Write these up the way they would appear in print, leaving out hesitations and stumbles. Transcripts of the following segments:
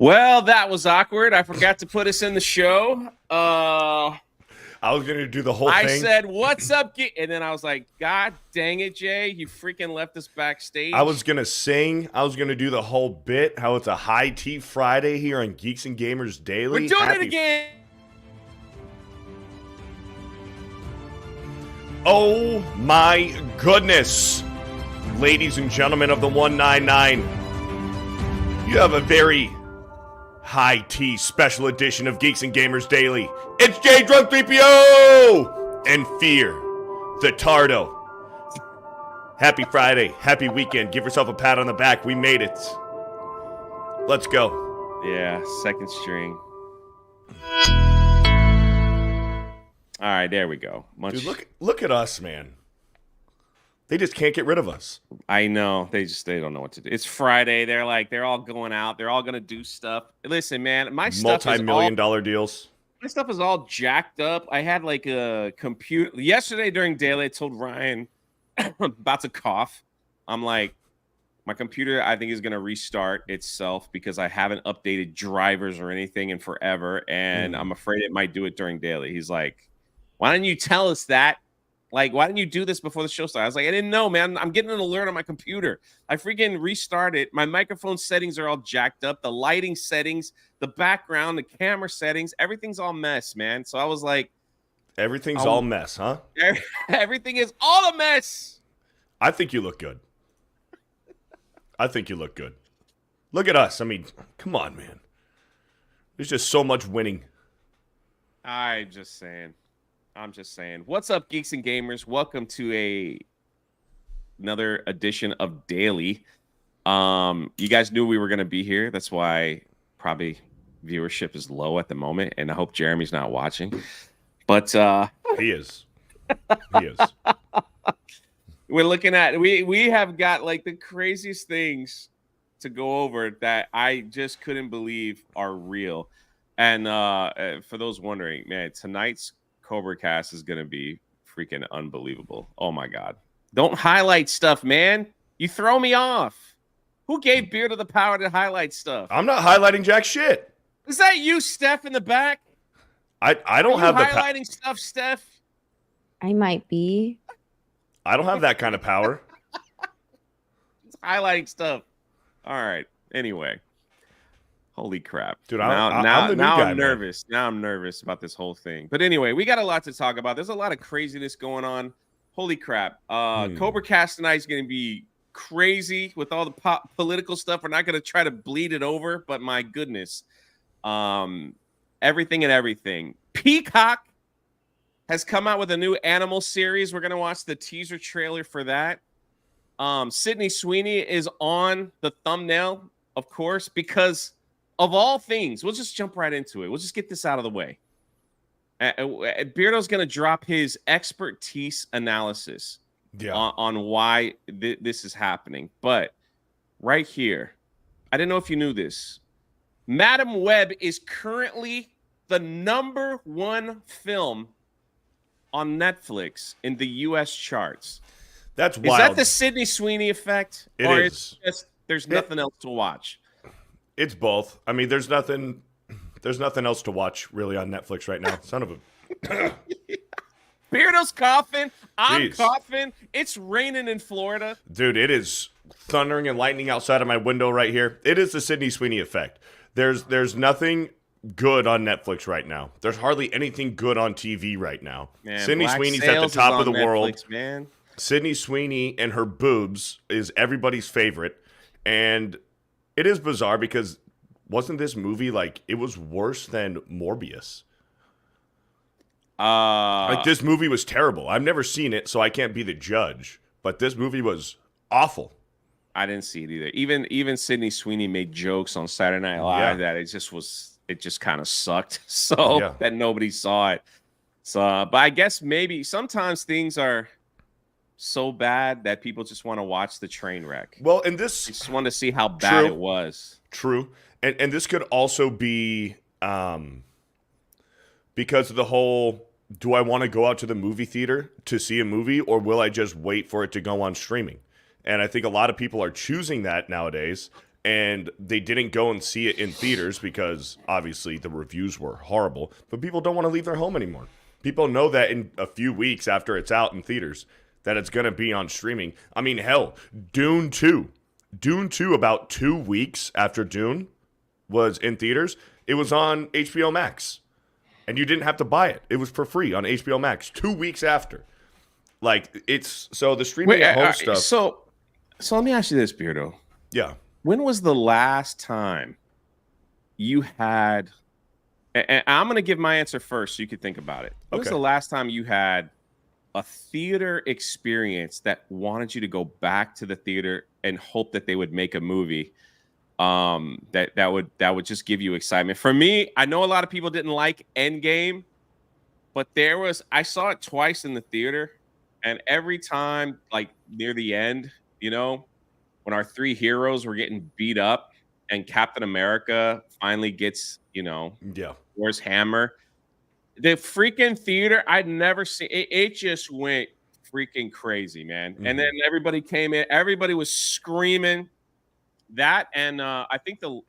Well, that was awkward. I forgot to put us in the show. I was going to do the whole I thing. said, "What's up?" And then I was like, "God dang it, Jay! You freaking left us backstage." I was going to sing. I was going to do the whole bit, how it's a high tea Friday here on Geeks and Gamers Daily. We're doing it again. Oh my goodness. Ladies and gentlemen of the 199, you have a very high tea special edition of Geeks and Gamers Daily. It's J Drunk 3PO and Fear the Tardo. Happy Friday, happy weekend. Give yourself a pat on the back. We made it. Let's go. Yeah, second string. All right, there we go. Dude, look at us, man. They just can't get rid of us. I know. They don't know what to do. It's Friday. They're all going out. They're all gonna do stuff. Listen, man, my stuff multi-million-dollar deals. My stuff is all jacked up. I had like a computer yesterday during daily. I told Ryan I'm about to cough. I'm like, my computer, I think, is gonna restart itself because I haven't updated drivers or anything in forever, and I'm afraid it might do it during daily. He's like, why didn't you tell us that? Like, why didn't you do this before the show started? I was like, I didn't know, man. I'm getting an alert on my computer. I freaking restarted. My microphone settings are all jacked up. The lighting settings, the background, the camera settings, everything's all mess, man. So I was like, everything's all mess, huh? Everything is all a mess. I think you look good. Look at us. I mean, come on, man. There's just so much winning. I'm just saying. What's up, Geeks and Gamers? Welcome to another edition of Daily. You guys knew we were going to be here. That's why probably viewership is low at the moment, and I hope Jeremy's not watching. But he is. We're looking at we have got like the craziest things to go over that I just couldn't believe are real. And for those wondering, man, tonight's Cobra Cast is going to be freaking unbelievable. Oh my God. Don't highlight stuff, man. You throw me off. Who gave Beard the power to highlight stuff? I'm not highlighting jack shit. Is that you, Steph, in the back? I don't have the highlighting stuff, Steph? I might be. I don't have that kind of power. It's highlighting stuff. All right. Anyway. Holy crap. Dude, now I'm nervous. Now I'm nervous about this whole thing. But anyway, we got a lot to talk about. There's a lot of craziness going on. Holy crap. Cobra Cast tonight is going to be crazy with all the political stuff. We're not going to try to bleed it over, but my goodness. Everything and everything. Peacock has come out with a new animal series. We're going to watch the teaser trailer for that. Sydney Sweeney is on the thumbnail, of course, because of all things, we'll just jump right into it. We'll just get this out of the way. Beardo's going to drop his expertise analysis on why this is happening. But right here, I didn't know if you knew this. Madam Web is currently the #1 film on Netflix in the U.S. charts. That's wild. Is that the Sydney Sweeney effect? It or is. There's nothing else to watch? It's both. I mean, there's nothing else to watch really on Netflix right now. Son of a Beardo's coughing. I'm coughing. It's raining in Florida. Dude, it is thundering and lightning outside of my window right here. It is the Sydney Sweeney effect. There's nothing good on Netflix right now. There's hardly anything good on TV right now. Man, Sydney Sweeney's at the top of the world. Man. Sydney Sweeney and her boobs is everybody's favorite. And it is bizarre because wasn't this movie like it was worse than Morbius? Like this movie was terrible. I've never seen it, so I can't be the judge. But this movie was awful. I didn't see it either. Even Sydney Sweeney made jokes on Saturday Night Live that it just kind of sucked. So that nobody saw it. So, but I guess maybe sometimes things are so bad that people just want to watch the train wreck. Well, and this I just want to see how bad it was. True. And this could also be because of the whole, do I want to go out to the movie theater to see a movie, or will I just wait for it to go on streaming? And I think a lot of people are choosing that nowadays. and they didn't go and see it in theaters because obviously the reviews were horrible, but people don't want to leave their home anymore. People know that in a few weeks after it's out in theaters that it's going to be on streaming. I mean, hell, Dune 2, about 2 weeks after Dune was in theaters, it was on HBO Max, and you didn't have to buy it. It was for free on HBO Max 2 weeks after. Like, it's so the streaming at home stuff. So let me ask you this, Beardo. Yeah. When was the last time you had, and I'm going to give my answer first so you could think about it. When was the last time you had a theater experience that wanted you to go back to the theater and hope that they would make a movie that would just give you excitement? For me, I know a lot of people didn't like Endgame, but I saw it twice in the theater, and every time, like near the end, when our three heroes were getting beat up and Captain America finally gets, Thor's hammer. The freaking theater, I'd never seen it just went freaking crazy, man. Mm-hmm. And then everybody came in, everybody was screaming that. And I think the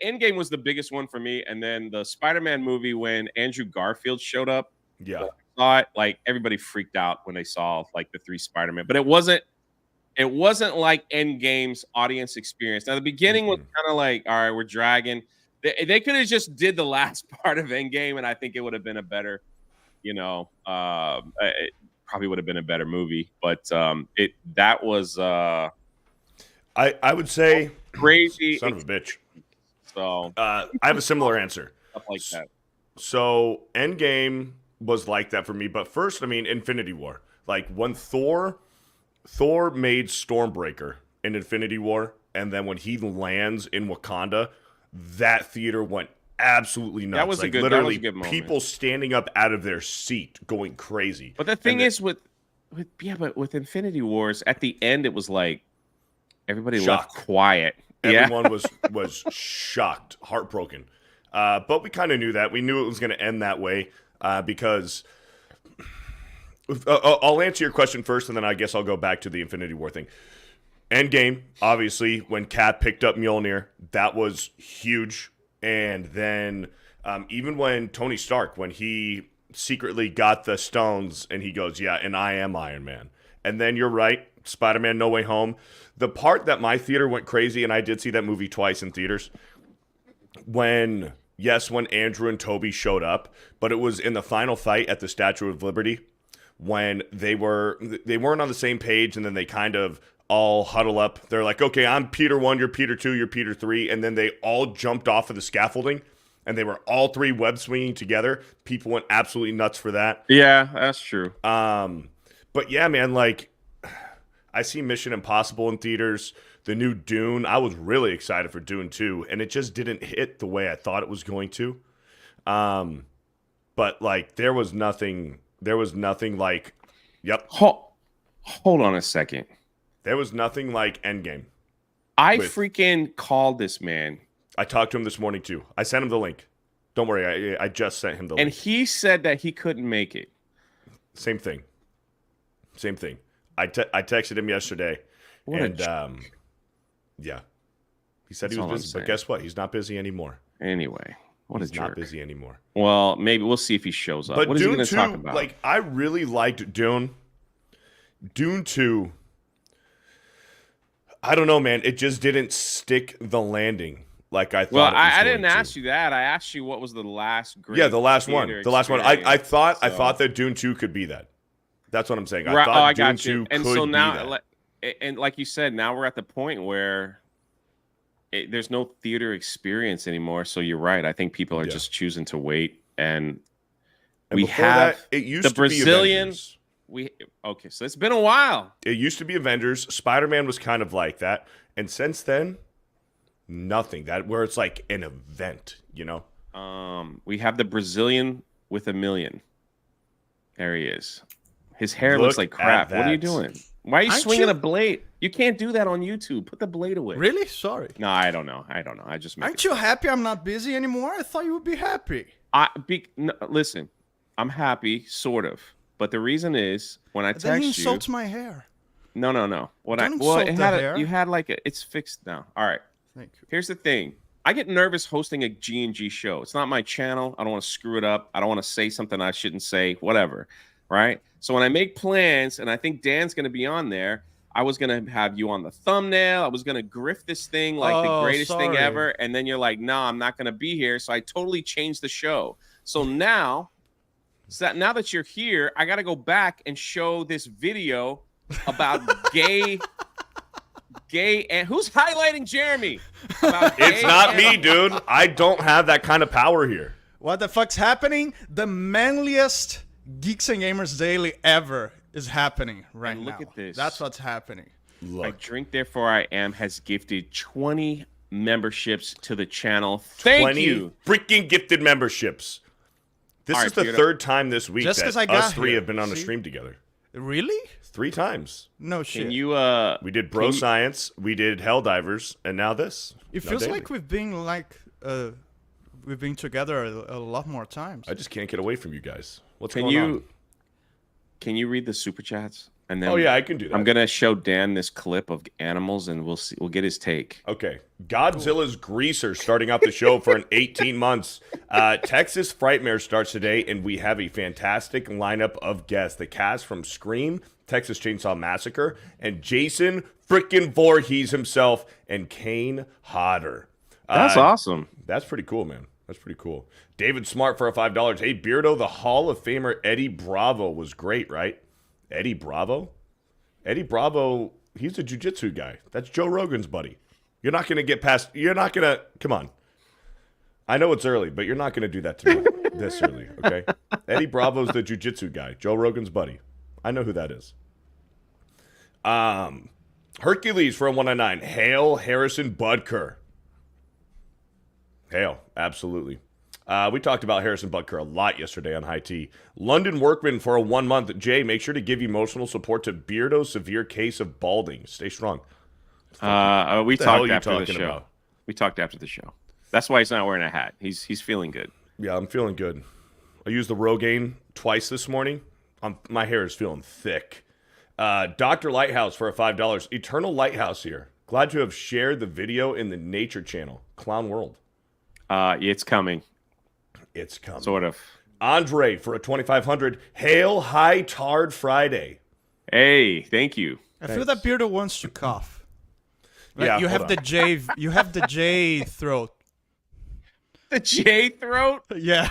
Endgame was the biggest one for me. And then the Spider-Man movie, when Andrew Garfield showed up, I saw it, like everybody freaked out when they saw like the three Spider-Man, but it wasn't like Endgame's audience experience. Now the beginning was kind of like, all right, we're dragging. They could have just did the last part of Endgame, and I think it would have been a better, it probably would have been a better movie. But that was I would say crazy, son of a bitch. So I have a similar answer. Stuff like that. So Endgame was like that for me, but first, I mean, Infinity War. Like when Thor made Stormbreaker in Infinity War, and then when he lands in Wakanda, that theater went absolutely nuts. That was like that literally was a good moment. People standing up out of their seat going crazy. But the thing is with Infinity Wars, at the end it was like everybody left quiet. Everyone was shocked, heartbroken. But we kind of knew that. We knew it was going to end that way because I'll answer your question first, and then I guess I'll go back to the Infinity War thing. Endgame, obviously, when Cap picked up Mjolnir, that was huge. And then even when Tony Stark, when he secretly got the stones, and he goes, yeah, and I am Iron Man. And then you're right, Spider-Man No Way Home. The part that my theater went crazy, and I did see that movie twice in theaters, when Andrew and Toby showed up, but it was in the final fight at the Statue of Liberty, when they weren't on the same page, and then they kind of all huddle up. They're like, okay, I'm Peter 1, you're Peter 2, you're Peter 3, and then they all jumped off of the scaffolding, and they were all three web swinging together. People went absolutely nuts for that. Yeah, that's true. But yeah, man, like I see Mission Impossible in theaters. The new Dune, I was really excited for Dune 2, and it just didn't hit the way I thought it was going to. But like there was nothing like, yep. Hold on a second. There was nothing like Endgame. I freaking called this man. I talked to him this morning too. I sent him the link. Don't worry, I just sent him the link. And he said that he couldn't make it. Same thing. I texted him yesterday. Yeah. He said he was busy, but guess what? He's not busy anymore. Anyway, he's not busy anymore. Well, maybe we'll see if he shows up. But what Dune is he going to talk about? Like, I really liked Dune. Dune 2, I don't know, man. It just didn't stick the landing like I thought. Well, I didn't ask you that. I asked you what was the last great. Yeah, the last one. I thought that Dune 2 could be that. That's what I'm saying. I thought Dune 2 and could so now, be that. And like you said, now we're at the point where there's no theater experience anymore. So you're right. I think people are just choosing to wait. And we have it used the Brazilians. So it's been a while. It used to be Avengers. Spider-Man was kind of like that. And since then, nothing. Where it's like an event, We have the Brazilian with $1 million. There he is. His hair looks like crap. What are you doing? Why are you swinging a blade? You can't do that on YouTube. Put the blade away. Really? Sorry. No, I don't know. I just Aren't you happy I'm not busy anymore? I thought you would be happy. Listen, I'm happy, sort of. But the reason is when I text you. Then he insults my hair. No. You had like it's fixed now. All right. Thank you. Here's the thing. I get nervous hosting a G&G show. It's not my channel. I don't want to screw it up. I don't want to say something I shouldn't say, whatever, right? So when I make plans, and I think Dan's going to be on there, I was going to have you on the thumbnail. I was going to grift this thing like the greatest thing ever. And then you're like, no, I'm not going to be here. So I totally changed the show. So now that you're here, I got to go back and show this video about gay and who's highlighting Jeremy? It's not me, dude. I don't have that kind of power here. What the fuck's happening? The manliest Geeks and Gamers Daily ever is happening right now. Look at this. That's what's happening. Look. I Drink Therefore I Am has gifted 20 memberships to the channel. Thank you. Freaking gifted memberships. This is the third time this week Just that 'cause I got us three here. have been on a See? stream together. Really? 3 times. No shit. Can you We did Bro Science, we did Helldivers, and now this. It Now feels daily. like we've been together a lot more times. I just can't get away from you guys. What's can going on? can you read the super chats? And then Oh yeah, I can do that. I'm gonna show Dan this clip of animals, and we'll get his take. Okay. Godzilla's Greaser starting out the show for an 18 months. Texas Frightmare starts today, and we have a fantastic lineup of guests. The cast from Scream, Texas Chainsaw Massacre, and Jason frickin' Voorhees himself, and Kane Hodder. That's awesome. That's pretty cool, man. That's pretty cool. David Smart for a $5. Hey, Beardo, the Hall of Famer Eddie Bravo was great, right? Eddie Bravo? Eddie Bravo, he's a jiu-jitsu guy. That's Joe Rogan's buddy. You're not going to get past, come on. I know it's early, but you're not going to do that to me this early, okay? Eddie Bravo's the jiu-jitsu guy, Joe Rogan's buddy. I know who that is. Hercules for a 199. Hail Harrison Butker. Hail, absolutely. We talked about Harrison Butker a lot yesterday on High Tea. London Workman for a 1 month. Jay, make sure to give emotional support to Beardo's severe case of balding. Stay strong. We the hell talked are you after the talking show. about? We talked after the show. That's why he's not wearing a hat. He's feeling good. Yeah, I'm feeling good. I used the Rogaine twice this morning. My hair is feeling thick. Dr. Lighthouse for a $5. Eternal Lighthouse here. Glad to have shared the video in the Nature Channel. Clown World. It's coming. It's coming. Sort of. Andre for a 2,500. Hail High Tard Friday. Hey, thank you. I feel that Beardo wants to cough. Yeah, you hold have the J. You have the J throat. The J throat? Yeah.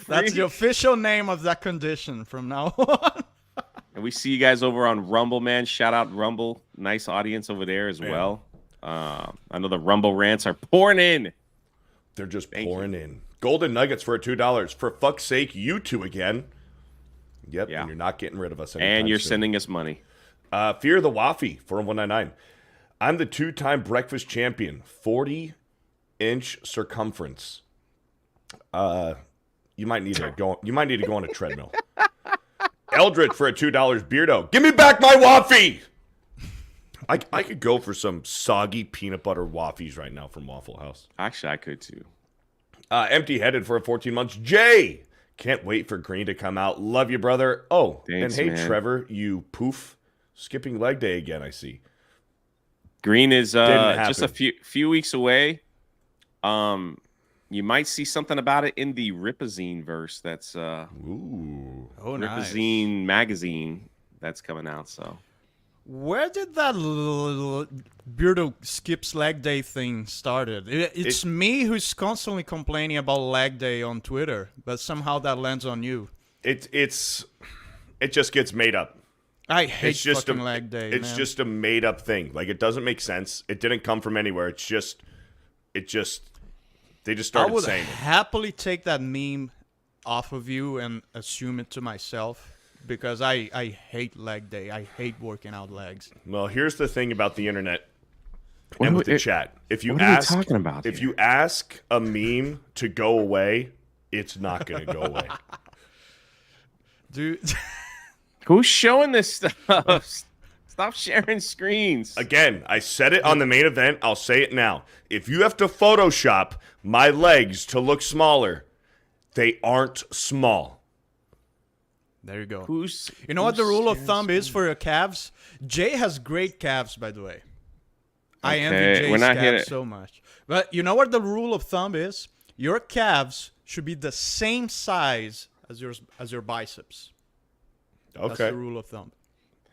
That's the official name of that condition from now on. And we see you guys over on Rumble, man. Shout out Rumble. Nice audience over there as well. I know the Rumble rants are pouring in. They're just pouring in. Golden Nuggets for a $2. For fuck's sake, you two again. Yep, Yeah. and you're not getting rid of us anytime And you're soon. sending us money. Fear the Waffy for a 199. I'm the 2-time breakfast champion. 40-inch circumference. You might need to go. You might need to go on a treadmill. Eldritch for a $2 Beardo. Give me back my Waffy. I could go for some soggy peanut butter Waffies right now from Waffle House. Actually, I could too. Empty-headed for a 14 months. Jay. Can't wait for Green to come out. Love you, brother. Oh, Thanks, and hey, man. Trevor, you poof. Skipping leg day again, I see. Green is Didn't just a happen. few weeks away. You might see something about it in the Ripazine verse. That's Ooh. Oh, nice. Ripazine magazine that's coming out. So Where did that Beardo skips leg day thing started? It's me who's constantly complaining about leg day on Twitter, but somehow that lands on you. It just gets made up. I hate It's just fucking leg day. It's man. just a made up thing. Like, it doesn't make sense. It didn't come from anywhere. They just I started would saying it. happily take that meme off of you and assume it to myself because I hate leg day. I hate working out legs. Well, here's the thing about the internet What and are with we- the chat. If you what are we ask, talking about if here? you ask a meme to go away, it's not going to go away. Dude, who's showing this stuff? Stop sharing screens. Again, I said it on the main event. I'll say it now. If you have to Photoshop my legs to look smaller, they aren't small. There you go. You know what the rule of thumb is for your calves? Jay has great calves, by the way. I envy Jay's calves so much. But you know what the rule of thumb is? Your calves should be the same size as your biceps. Okay. That's the rule of thumb.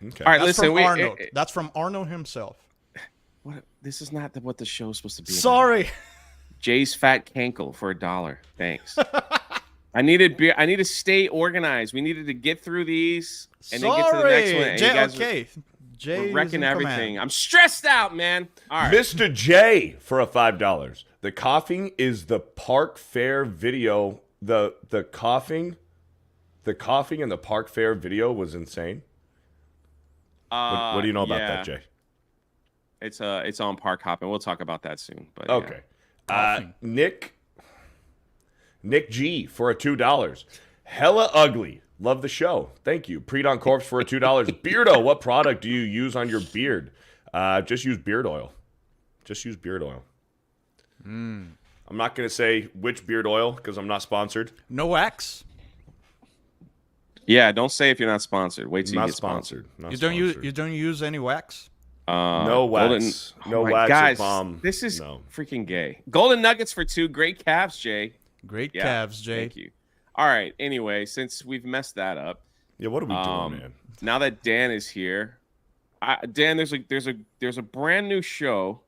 Okay. All right, That's listen. from Arnold. That's from Arnold himself. This is not what the show's supposed to be. Sorry. About. Jay's fat cankle for $1. Thanks. I need to stay organized. We needed to get through these and then get to the next one. And Jay, you guys okay. Jay we're wrecking everything. I'm stressed out, man. All right. Mr. J for a $5. The coughing is the park fair video. The coughing in the park fair video was insane. What do you know about that, Jay? It's on Park Hopping. We'll talk about that soon. But okay. Yeah. Nick G for a $2. Hella ugly. Love the show. Thank you. Predon Corpse for a $2. Beardo, what product do you use on your beard? Just use beard oil. I'm not going to say which beard oil because I'm not sponsored. No wax. Yeah, don't say if you're not sponsored. Wait till you get sponsored. You don't use any wax? No wax. No wax. Guys, bomb. This is freaking gay. Golden Nuggets for 2. Great calves, Jay. Great calves, Jay. Thank you. All right. Anyway, since we've messed that up. Yeah, what are we doing, man? Now that Dan is here, Dan, there's a brand new show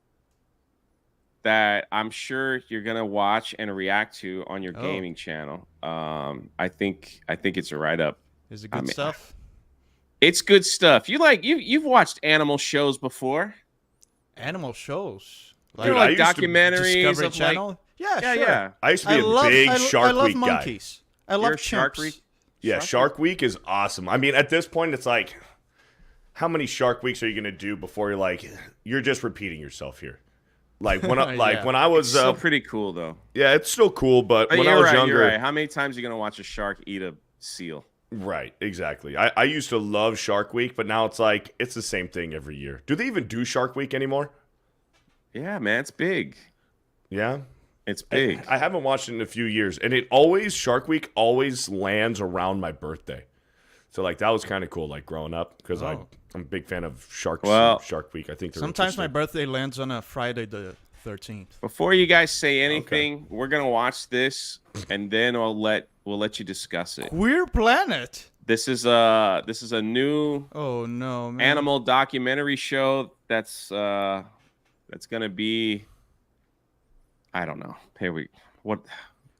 that I'm sure you're gonna watch and react to on your gaming channel. I think it's a write up. Is it good stuff? It's good stuff. You've watched animal shows before. Animal shows, like documentaries Discovery of Channel. Yeah. I used to be a big Shark Week guy. Monkeys. I love Shark chimps. Week. Yeah, Shark Week is awesome. I mean, at this point, it's like, how many Shark Weeks are you gonna do before you're just repeating yourself here? Like when I was it's still pretty cool though. Yeah, it's still cool, but when I was younger, you're right. How many times are you gonna watch a shark eat a seal? Right, exactly. I used to love Shark Week, but now it's like it's the same thing every year. Do they even do Shark Week anymore? Yeah, man, it's big. Yeah, it's big. I haven't watched it in a few years, and Shark Week always lands around my birthday. So that was kind of cool, growing up, because I'm a big fan of Shark Week. I think sometimes my birthday lands on a Friday the 13th. Before you guys say anything, we're gonna watch this, and then we'll let you discuss it. Queer Planet. This is a new animal documentary show that's gonna be. I don't know. What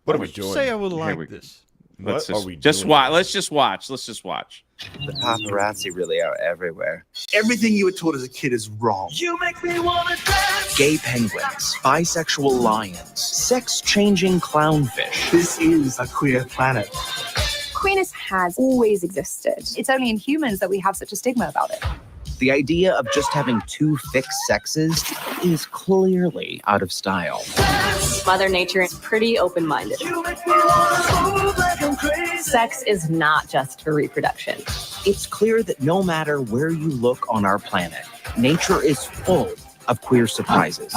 are we doing? Say I would like this. Let's just watch. Let's just watch. The paparazzi really are everywhere. Everything you were taught as a kid is wrong. You make me wanna dance. Gay penguins, bisexual lions, sex-changing clownfish. This is a queer planet. Queerness has always existed. It's only in humans that we have such a stigma about it. The idea of just having 2 fixed sexes is clearly out of style. Mother Nature is pretty open-minded. Sex is not just for reproduction. It's clear that no matter where you look on our planet, nature is full of queer surprises.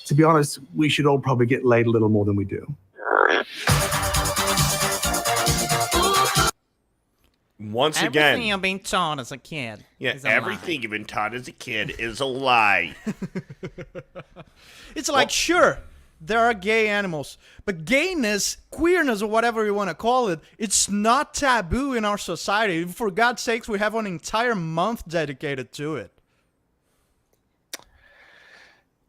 To be honest, we should all probably get laid a little more than we do. Once again, everything I've been taught as a kid. Yeah, everything you've been taught as a kid is a lie. It's sure, there are gay animals, but gayness, queerness, or whatever you want to call it, it's not taboo in our society. For God's sakes, we have an entire month dedicated to it.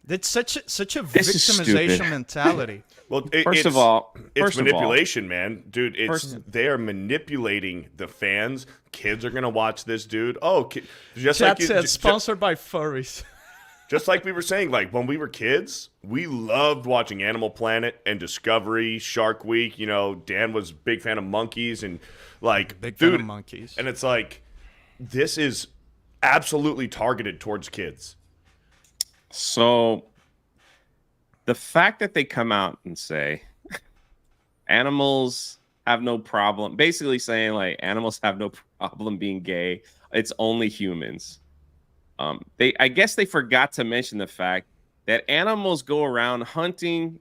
It's such a victimization mentality. Well, first of all, it's manipulation, man, dude. They are manipulating the fans. Kids are gonna watch this, dude. Chat said sponsored by furries. Just like we were saying, when we were kids, we loved watching Animal Planet and Discovery, Shark Week. Dan was a big fan of monkeys and big fan of monkeys. And it's this is absolutely targeted towards kids. So the fact that they come out and say animals have no problem, basically saying animals have no problem being gay, it's only humans. I guess they forgot to mention the fact that animals go around hunting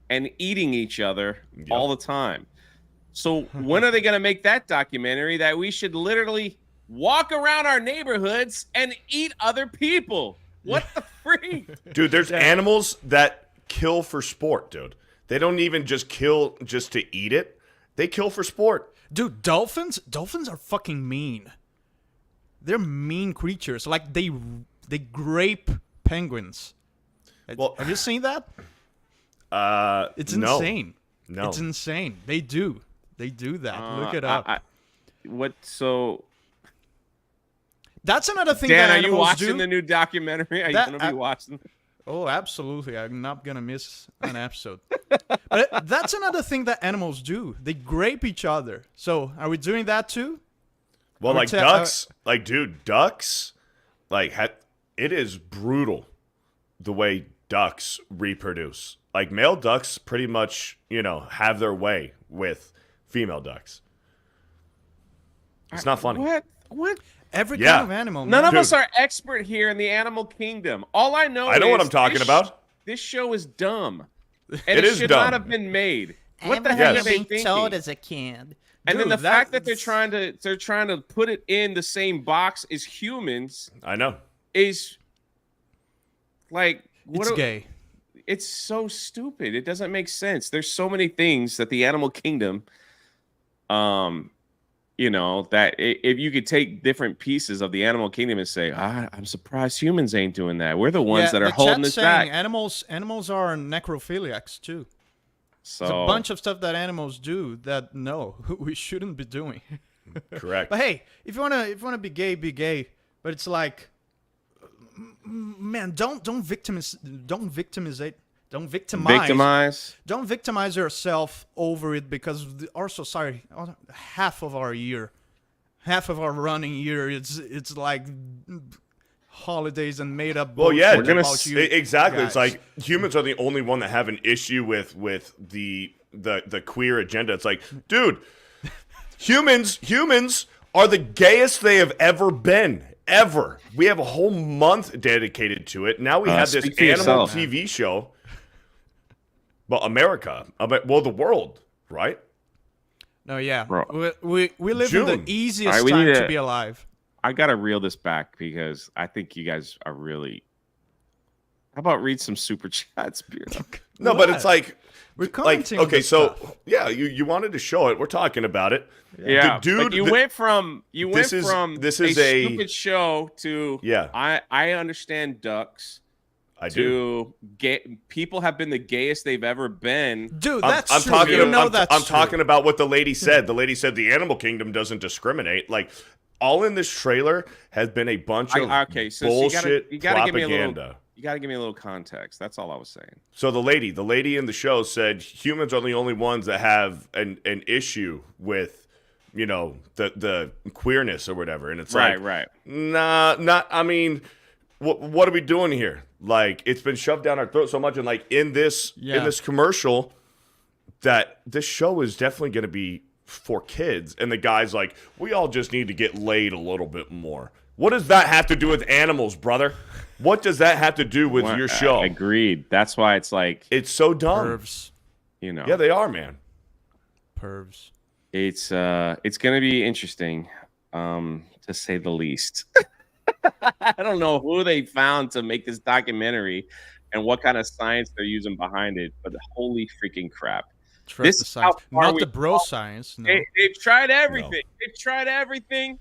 and eating each other all the time. So when are they going to make that documentary that we should literally walk around our neighborhoods and eat other people? What the freak? Dude, there's animals that kill for sport, dude. They don't even just kill just to eat it. They kill for sport. Dude, dolphins are fucking mean. They're mean creatures. Like they grape penguins. Well, have you seen that? It's no. insane. No. It's insane. They do that. Look it up. So that's another thing Dan, that are you animals watching do. the new documentary? Are you going to be watching? Oh, absolutely. I'm not going to miss an episode. But that's another thing that animals do. They grape each other. So, are we doing that too? Well, like ducks, ducks, it is brutal the way ducks reproduce. Like, male ducks pretty much, have their way with female ducks. It's not funny. What? Every kind of animal, man. None of us are expert here in the animal kingdom. All I know I know what I'm talking about. This show is dumb. And it should dumb. not have been made. What the I heck remember are they being thinking? told as a kid. And then Dude, the fact that they're trying to put it in the same box as humans I know. is like It's gay. It's so stupid. It doesn't make sense. There's so many things that the animal kingdom, that if you could take different pieces of the animal kingdom and say, I'm surprised humans ain't doing that. We're the ones that are holding this back. Animals are necrophiliacs too. So There's a bunch of stuff that animals do that we shouldn't be doing. Correct. But hey, if you wanna be gay, be gay. But it's like, man, don't victimize yourself over it, because our society, half of our running year, it's like holidays and made up. Well, yeah, about you exactly. guys. It's like humans are the only one that have an issue with the queer agenda. It's like, dude, humans are the gayest they have ever been. Ever. We have a whole month dedicated to it. Now we have this animal TV show. Well, the world, right? No, yeah. We live in the easiest right, time to be alive. I got to reel this back because I think you guys are really... How about read some super chats, Beardo? No, but it's like... We're commenting okay, so stuff. yeah, you wanted to show it. We're talking about it. Yeah, dude, you went from this is a stupid show to I understand ducks. People have been the gayest they've ever been. Dude, that's I'm true. talking, that's I'm true. talking about what the lady said. The lady said the animal kingdom doesn't discriminate. Like, all in this trailer has been a bunch of bullshit you gotta propaganda. You got to give me a little context. That's all I was saying. So the lady in the show said humans are the only ones that have an issue with, the queerness or whatever. And it's right. I mean, what are we doing here? Like, it's been shoved down our throat so much. And like in this commercial, that this show is definitely going to be for kids. And the guy's like, we all just need to get laid a little bit more. What does that have to do with animals, brother? What does that have to do with your show? Agreed. That's why it's like... It's so dumb. Pervs. Yeah, they are, man. Pervs. It's going to be interesting, to say the least. I don't know who they found to make this documentary and what kind of science they're using behind it, but holy freaking crap. Trust the science. Not the bro science. No. They've tried everything. No. They've tried everything,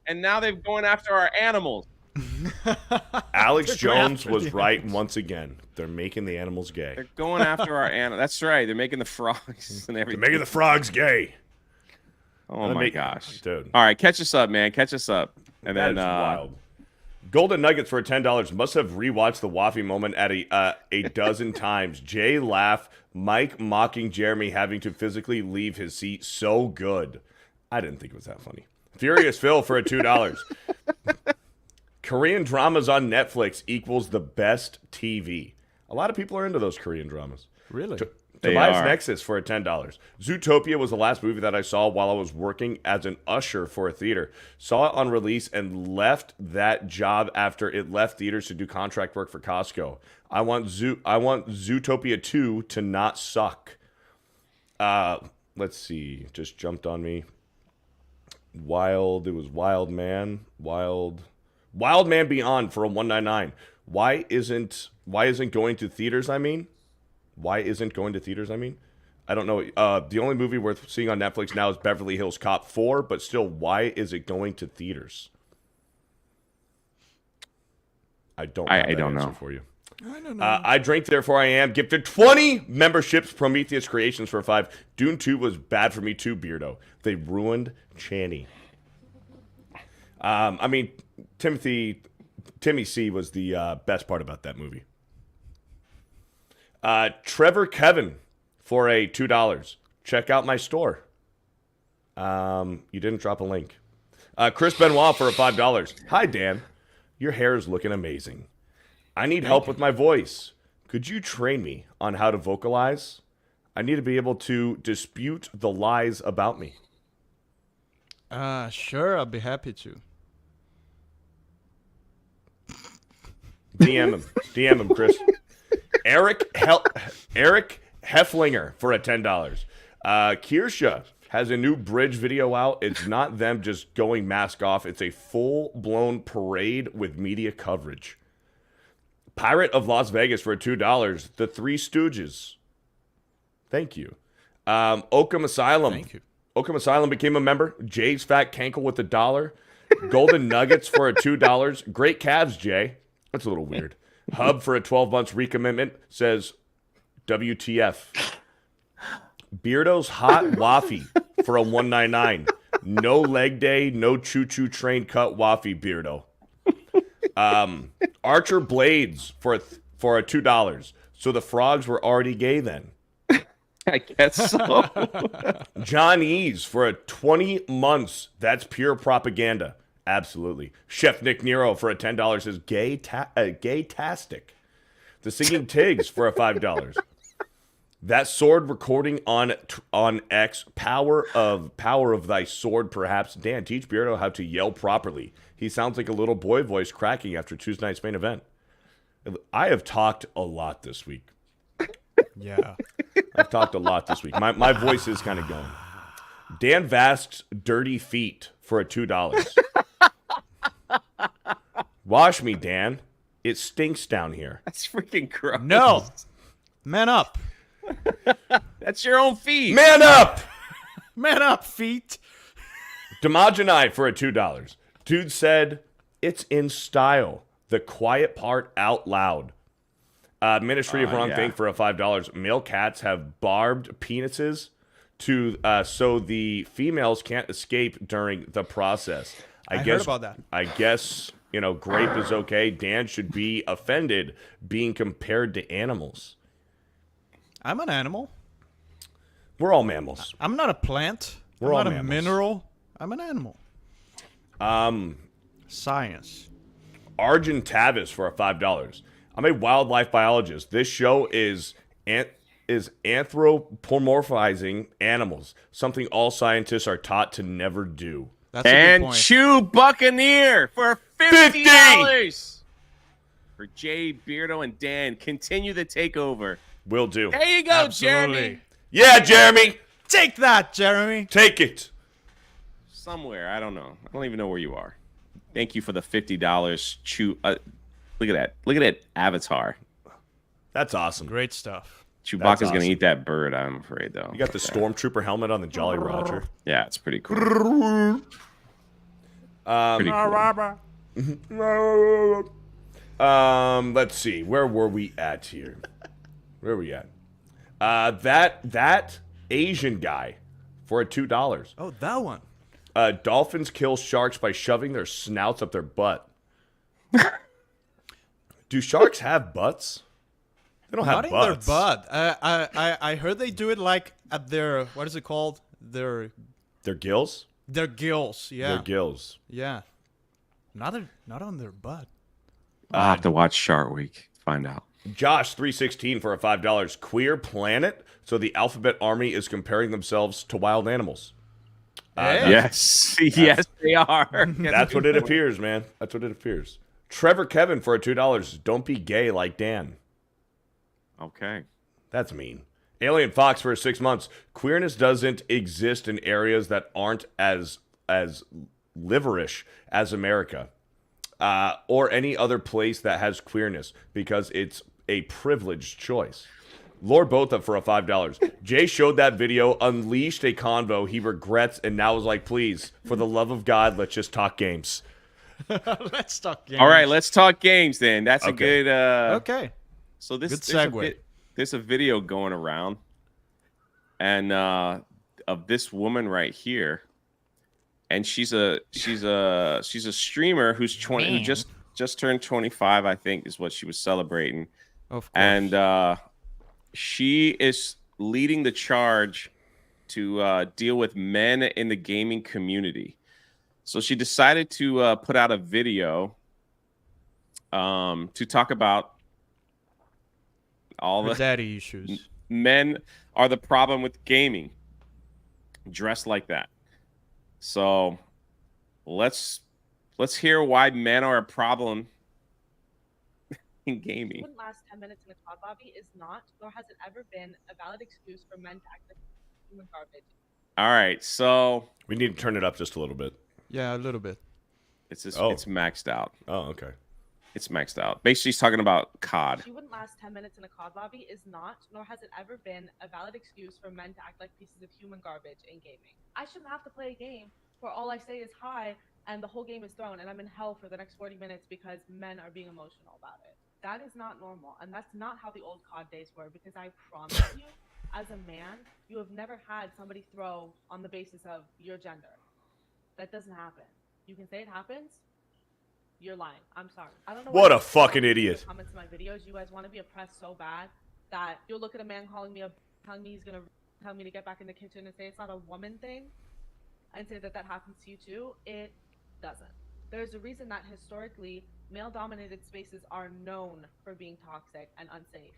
and now they're going after our animals. Alex Jones was right once again. They're making the animals gay. They're going after our animals. That's right. They're making the frogs and everything. They're making the frogs gay. Oh my gosh, dude! All right, catch us up, man. Catch us up. And that then is wild. Golden Nuggets for $10. Must have rewatched the Waffy moment at a dozen times. Jay laugh. Mike mocking Jeremy having to physically leave his seat. So good. I didn't think it was that funny. Furious Phil for $2. Korean dramas on Netflix equals the best TV. A lot of people are into those Korean dramas. Really? Tobias Nexus for $10. Zootopia was the last movie that I saw while I was working as an usher for a theater. Saw it on release and left that job after it left theaters to do contract work for Costco. I want Zootopia 2 to not suck. Let's let's see. Just jumped on me. Wild. It was Wild Man. Wild Man Beyond for a 199. Why isn't going to theaters? I mean, I don't know. The only movie worth seeing on Netflix now is Beverly Hills Cop 4, but still, why is it going to theaters? I don't know for you. I don't know. I drink, therefore I am. Gifted 20 memberships. Prometheus Creations for 5. Dune 2 was bad for me too, Beardo. They ruined Channy. I mean, Timmy C was the best part about that movie. Trevor Kevin for a $2. Check out my store. You didn't drop a link. Chris Benoit for a $5. Hi, Dan. Your hair is looking amazing. I need help with my voice. Could you train me on how to vocalize? I need to be able to dispute the lies about me. Sure, I'll be happy to. DM him, Chris. Eric Hefflinger for a $10. Kirsha has a new bridge video out. It's not them just going mask off. It's a full-blown parade with media coverage. Pirate of Las Vegas for $2. The Three Stooges. Thank you. Oakham Asylum. Thank you. Oakham Asylum became a member. Jay's Fat Cankle with $1. Golden Nuggets for a $2. Great Cavs, Jay. That's a little weird. Hub for a 12 months recommitment says WTF. Beardo's Hot Waffy for a $199. No leg day, no choo-choo train cut waffy, Beardo. Archer Blades for a $2. So the frogs were already gay then. I guess so. John Ease for a 20 months. That's pure propaganda. Absolutely. Chef Nick Nero for a $10 says gay-tastic. The Singing Tigs for a $5. That sword recording on X. Power of thy sword, perhaps. Dan, teach Beardo how to yell properly. He sounds like a little boy voice cracking after Tuesday night's main event. I have talked a lot this week. Yeah. I've talked a lot this week. My voice is kind of going. Dan Vast's Dirty Feet for a $2. Wash me, Dan. It stinks down here. That's freaking gross. No. Man up. That's your own feet. Man up! Man up, feet. Demajanai for a $2. Dude said, it's in style. The quiet part out loud. Ministry of Wrong Thing for a $5. Male cats have barbed penises so the females can't escape during the process. I guess, heard about that. I guess, grape is okay. Dan should be offended being compared to animals. I'm an animal. We're all mammals. I'm not a plant. We're I'm all not a mammals. mineral. I'm an animal. Science. Arjun Tavis for a $5. I'm a wildlife biologist. This show is anthropomorphizing animals, something all scientists are taught to never do. That's a good And point. Chew Buccaneer for $50. For Jay, Beardo, and Dan. Continue the takeover. Will do. There you go, Absolutely. Jeremy. Yeah, Jeremy. Take that, Jeremy. Take it. Somewhere. I don't know. I don't even know where you are. Thank you for the $50. Chew. Look at that. Look at that avatar. That's awesome. Great stuff. Chewbacca's awesome. going to eat that bird, I'm afraid, though. You got the Stormtrooper helmet on the Jolly Roger. Yeah, it's pretty cool. Pretty cool. Let's see. Where were we at here? Where are we at? That Asian guy for a $2. Oh, that one. Dolphins kill sharks by shoving their snouts up their butt. Do sharks have butts? They don't have Not butts. in their butt. I heard they do it like at their, what is it called? Their gills? Their gills. Yeah. Their gills. Yeah. Not on their butt. I'll have to watch Shark Week. Find out. Josh 316 for a $5. Queer Planet. So the Alphabet Army is comparing themselves to wild animals. Yes. Yes, they are. That's what it appears, man. That's what it appears. Trevor Kevin for a $2. Don't be gay like Dan. Okay. That's mean. Alien Fox for 6 months. Queerness doesn't exist in areas that aren't as liverish as America, or any other place that has queerness, because it's a privileged choice. Lord Botha for a $5. Jay showed that video, unleashed a convo he regrets, and now is like, please, for the love of God, let's just talk games. Let's talk games. All right, let's talk games then. That's a good. Okay. So this good segue. There's a video going around, and of this woman right here, and she's a streamer who's 20, who just turned 25, I think, is what she was celebrating. Of course. And she is leading the charge to deal with men in the gaming community. So she decided to put out a video to talk about all the daddy issues. Men are the problem with gaming, dressed like that. So let's hear why men are a problem in gaming. Wouldn't last 10 minutes in a COD lobby is not, nor has it ever been, a valid excuse for men to act like human garbage. All right, so we need to turn it up just a little bit. Yeah, a little bit. It's it's maxed out. Oh, okay. It's maxed out. Basically, he's talking about COD. She wouldn't last 10 minutes in a COD lobby is not, nor has it ever been, a valid excuse for men to act like pieces of human garbage in gaming. I shouldn't have to play a game where all I say is hi and the whole game is thrown and I'm in hell for the next 40 minutes because men are being emotional about it. That is not normal, and that's not how the old COD days were, because I promise you, as a man, you have never had somebody throw on the basis of your gender. That doesn't happen. You can say it happens. You're lying. I'm sorry. I don't know what a fucking idiot. Comments in my videos, you guys want to be oppressed so bad that you'll look at a man telling me he's gonna tell me to get back in the kitchen and say it's not a woman thing, and say that happens to you too. It doesn't. There's a reason that historically male-dominated spaces are known for being toxic and unsafe.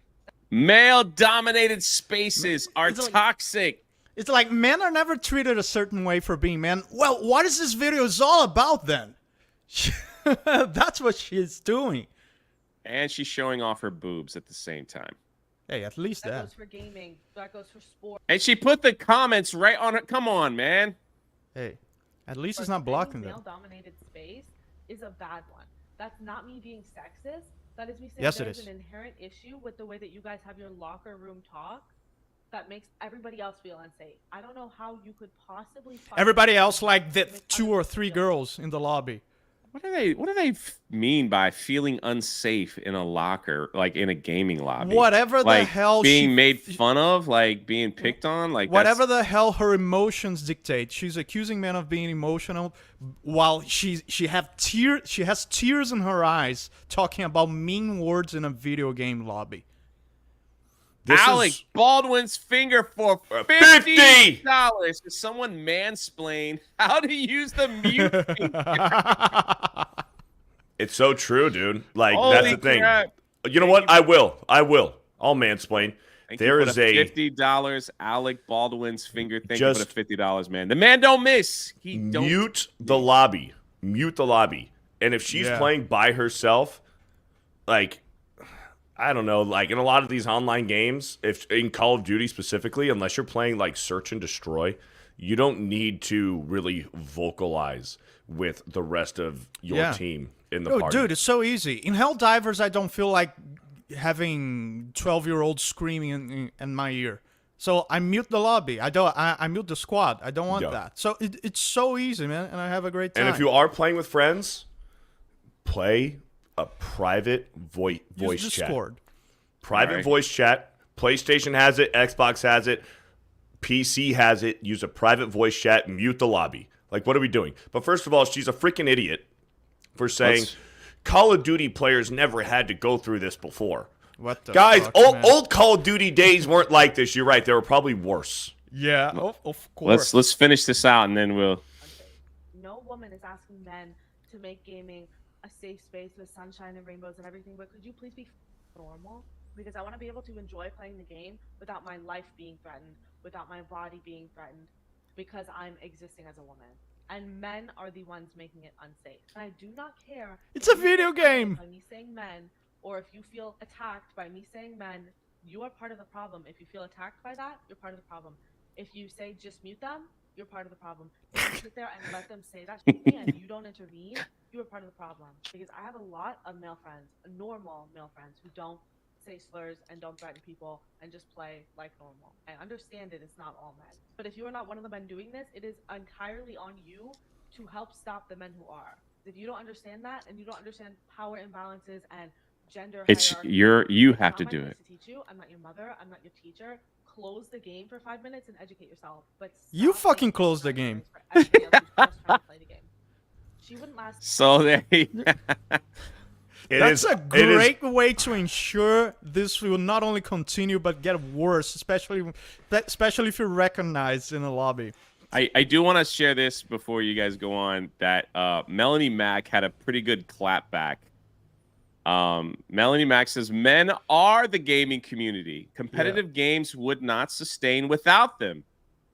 Male-dominated spaces are toxic. It's like men are never treated a certain way for being men. Well, what is this video is all about then? That's what she's doing. And she's showing off her boobs at the same time. Hey, at least that goes for gaming. That goes for sport. And she put the comments right on it. Come on, man. Hey, at least it's not blocking them. Male-dominated space is a bad one. That's not me being sexist. That is me saying there's an inherent issue with the way that you guys have your locker room talk that makes everybody else feel unsafe. I don't know how you could possibly... Everybody else like the 2 or 3 girls in the lobby. What do they mean by feeling unsafe in a locker, like in a gaming lobby? Whatever the like hell being made fun of, like being picked on, like whatever the hell her emotions dictate. She's accusing men of being emotional while she has tears in her eyes talking about mean words in a video game lobby. Alec Baldwin's finger for $50. Is someone mansplain how to use the mute finger? It's so true, dude. Like, Holy that's the thing. crap. You know what? I will. I'll mansplain. There is a $50 Alec Baldwin's finger. Thank you for the $50, man. The man don't miss. He don't mute the lobby. Mute the lobby. And if she's playing by herself, like, I don't know, like in a lot of these online games, if in Call of Duty specifically, unless you're playing like Search and Destroy, you don't need to really vocalize with the rest of your team in the party. Dude, it's so easy. In Helldivers, I don't feel like having 12-year-olds screaming in my ear. So I mute the lobby. I mute the squad. I don't want that. So it's so easy, man, and I have a great time. And if you are playing with friends, play a private voice chat. Discord. Private voice chat. PlayStation has it. Xbox has it. PC has it. Use a private voice chat. Mute the lobby. Like, what are we doing? But first of all, she's a freaking idiot for saying Call of Duty players never had to go through this before. What the Guys, fuck, old Call of Duty days weren't like this. You're right. They were probably worse. Yeah, of course. Let's finish this out and then we'll... No woman is asking men to make gaming a safe space with sunshine and rainbows and everything, but could you please be normal? Because I want to be able to enjoy playing the game without my life being threatened, without my body being threatened, because I'm existing as a woman. And men are the ones making it unsafe. And I do not care. It's a video game. By me saying men, or if you feel attacked by me saying men, You are part of the problem. If you feel attacked by that, you're part of the problem. If you say just mute them, you're part of the problem. If you sit there and let them say that and you don't intervene, you are part of the problem. Because I have a lot of male friends, normal male friends, who don't say slurs and don't threaten people and just play like normal. I understand it's not all men. But if you are not one of the men doing this, it is entirely on you to help stop the men who are. If you don't understand that and you don't understand power imbalances and gender hierarchy, you have to do it. To teach you. I'm not your mother. I'm not your teacher. Close the game for 5 minutes and educate yourself. But you fucking close the game. She wouldn't last. So there. That's a great way to ensure this will not only continue but get worse, especially if you're recognized in a lobby. I do want to share this before you guys go on that Melanie Mack had a pretty good clap back. Melanie Mack says, men are the gaming community. Competitive games would not sustain without them.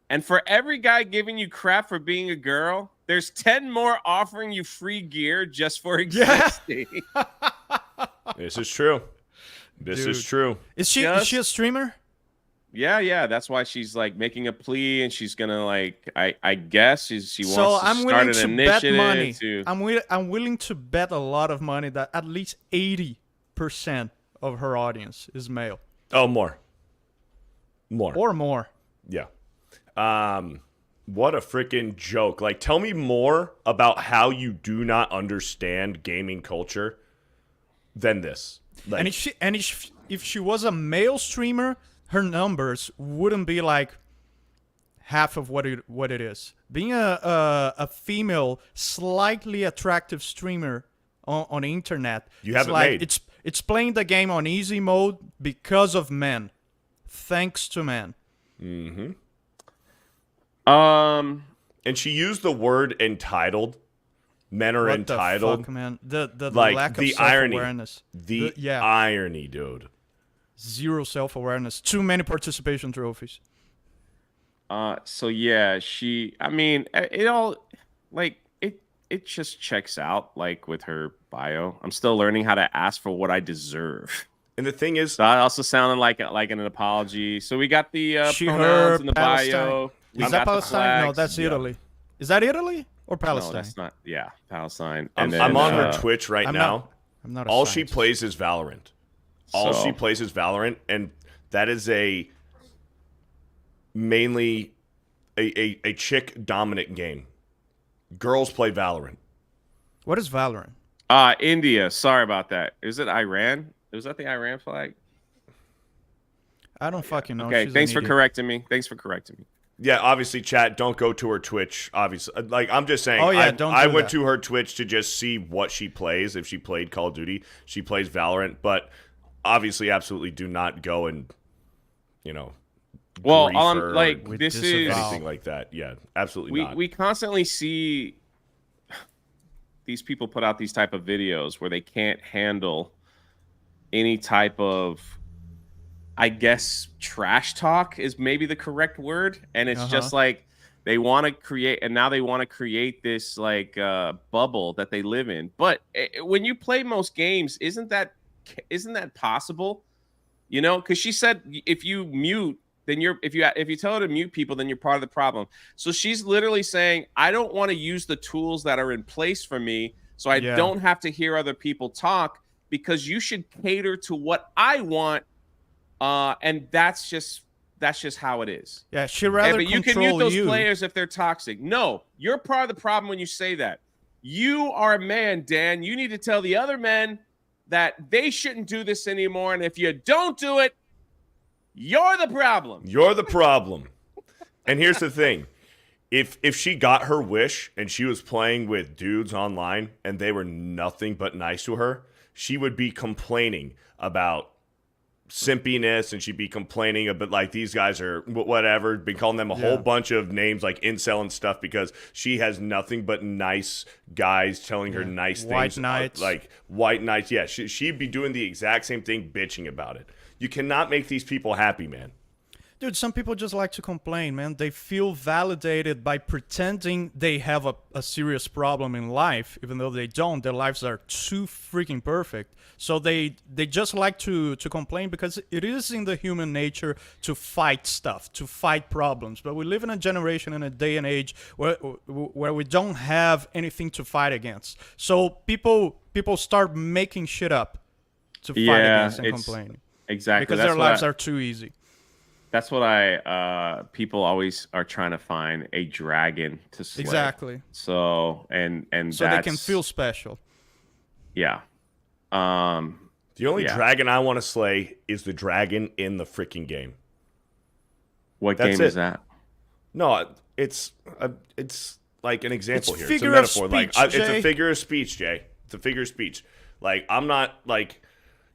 And for every guy giving you crap for being a girl, there's 10 more offering you free gear just for existing. This is true. This is true. Is she a streamer? Yeah. That's why she's like making a plea, and she's gonna like I guess she wants to start an initiative. Bet money. I'm willing to bet a lot of money that at least 80% of her audience is male. Oh, more. Or more. Yeah. What a freaking joke. Like, tell me more about how you do not understand gaming culture than this. Like, if she was a male streamer, her numbers wouldn't be like half of what it is. Being a female, slightly attractive streamer on the internet, you have it's playing the game on easy mode because of men, thanks to men. Mm-hmm. And she used the word entitled. Men are entitled. The fuck, man? The like, lack of self-awareness. The irony, dude. Zero self-awareness. Too many participation trophies. So yeah, I mean, it all like it just checks out like with her bio. I'm still learning how to ask for what I deserve. And the thing is, that also sounded like an apology. So we got the pronouns in the bio. Is that Palestine? No, that's Italy. Is that Italy or Palestine? No, that's not. Yeah, Palestine. I'm on her Twitch right now. I'm not. All she plays is Valorant. She plays is Valorant, and that is mainly a chick dominant game. Girls play Valorant. What is Valorant? India. Sorry about that. Is it Iran? Was that the Iran flag? I don't fucking know. Okay, thanks for correcting me. Yeah, obviously, chat, don't go to her Twitch, obviously. Like, I'm just saying, I went to her Twitch to just see what she plays. If she played Call of Duty, she plays Valorant. But obviously, absolutely do not go and, well, like, this is... anything like that. Yeah, absolutely not. We constantly see these people put out these type of videos where they can't handle any type of... I guess trash talk is maybe the correct word. And it's just like they want to create, and now they want to create this like bubble that they live in. But when you play most games, isn't that possible? Because she said if you mute, then if you tell her to mute people, then you're part of the problem. So she's literally saying, I don't want to use the tools that are in place for me, so I don't have to hear other people talk, because you should cater to what I want. And that's just how it is. Yeah, she'd rather but you can mute those players if they're toxic. No, you're part of the problem when you say that. You are a man, Dan. You need to tell the other men that they shouldn't do this anymore. And if you don't do it, you're the problem. You're the problem. And here's the thing. If she got her wish and she was playing with dudes online and they were nothing but nice to her, she would be complaining about simpiness, and she'd be complaining about like these guys are whatever, been calling them a whole bunch of names like incel and stuff, because she has nothing but nice guys telling her nice things. White knights. Like white knights. Yeah, she'd be doing the exact same thing, bitching about it. You cannot make these people happy, man. Dude, some people just like to complain, man. They feel validated by pretending they have a serious problem in life, even though they don't. Their lives are too freaking perfect. So they just like to complain because it is in the human nature to fight stuff, to fight problems. But we live in a generation, in a day and age where we don't have anything to fight against. So people start making shit up to fight against and complaining. Exactly. Because their lives are too easy. That's what people always are trying to find a dragon to slay. Exactly. So and so they can feel special. Yeah. The only dragon I want to slay is the dragon in the freaking game. What game is that? No, it's like an example here. It's a metaphor. Speech, it's a figure of speech, Jay. It's a figure of speech. Like, I'm not like.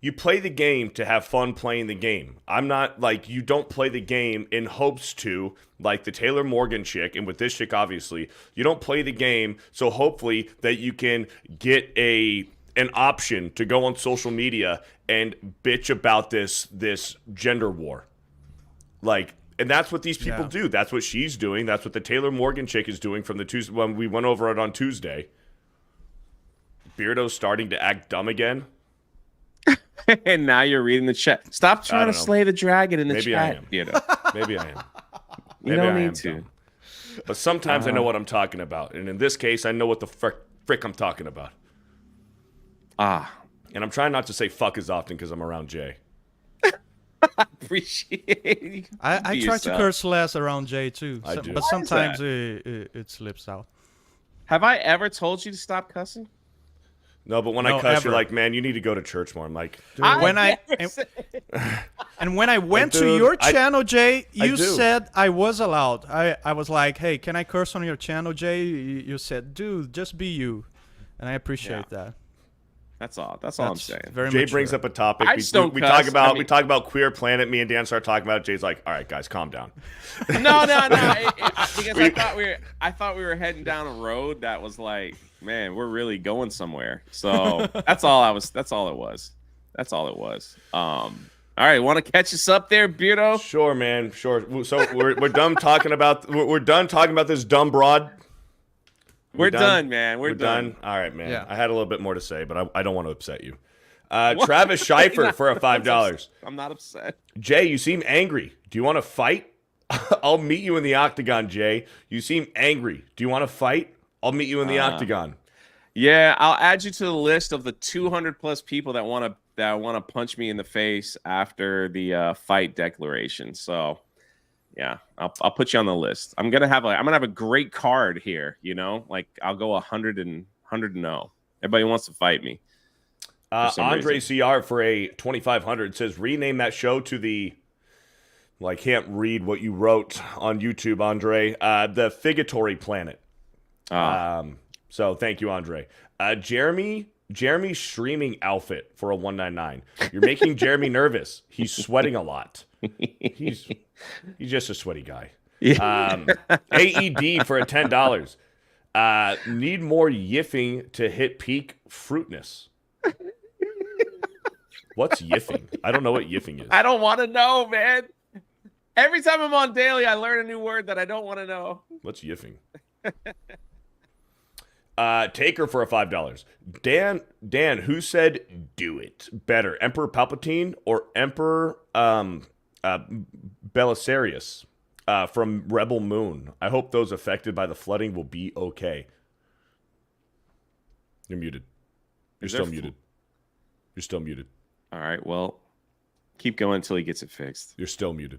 You play the game to have fun playing the game. I'm not like, you don't play the game in hopes to, like the Taylor Morgan chick, and with this chick, obviously, you don't play the game so hopefully that you can get an option to go on social media and bitch about this gender war. Like, and that's what these people do. That's what she's doing. That's what the Taylor Morgan chick is doing from the Tuesday when we went over it on Tuesday. Beardo's starting to act dumb again. And now you're reading the chat. Stop trying to slay the dragon in the Maybe chat. I am. You know? Maybe I am. You don't need to. Dumb. But sometimes I know what I'm talking about. And in this case, I know what the frick I'm talking about. And I'm trying not to say fuck as often because I'm around Jay. Appreciate you. I try to curse less around Jay too. I do. But sometimes it slips out. Have I ever told you to stop cussing? No, but when I cuss, you're like, man, you need to go to church more. I'm like, dude. When I went to your channel, Jay, you said I was allowed. I was like, hey, can I curse on your channel, Jay? You said, dude, just be you. And I appreciate that. That's all. That's all I'm saying. Jay brings up a topic. I just don't we cuss. we talk about Queer Planet. Me and Dan start talking about it. Jay's like, all right, guys, calm down. No. Because I thought we were heading down a road that was like, man, we're really going somewhere. So that's all it was. That's all it was. All right, want to catch us up there, Beardo? Sure, man. Sure. So we're done talking about this dumb broad. We're done, man. We're done. All right, man. Yeah. I had a little bit more to say, but I don't want to upset you. Travis Scheifer for a $5. I'm not upset. Jay, you seem angry. Do you want to fight? I'll meet you in the octagon, Jay. You seem angry. Do you want to fight? I'll meet you in the octagon. Yeah, I'll add you to the list of the 200 plus people that want to punch me in the face after the fight declaration. So, yeah, I'll put you on the list. I'm gonna have a great card here. You know, like I'll go 100 and 0. Everybody wants to fight me. Andre CR for a 2,500 says rename that show to the. Well, I can't read what you wrote on YouTube, Andre. The Figatory Planet. So thank you, Andre. Jeremy's streaming outfit for a 199. You're making Jeremy nervous. He's sweating a lot. He's just a sweaty guy. AED for a $10. Need more yiffing to hit peak fruitness. What's yiffing? I don't know what yiffing is. I don't want to know, man. Every time I'm on daily, I learn a new word that I don't want to know. What's yiffing? Taker for a $5. Dan, who said do it better? Emperor Palpatine or Emperor Belisarius from Rebel Moon? I hope those affected by the flooding will be okay. You're muted. You're still muted. You're still muted. All right, well, keep going until he gets it fixed. You're still muted.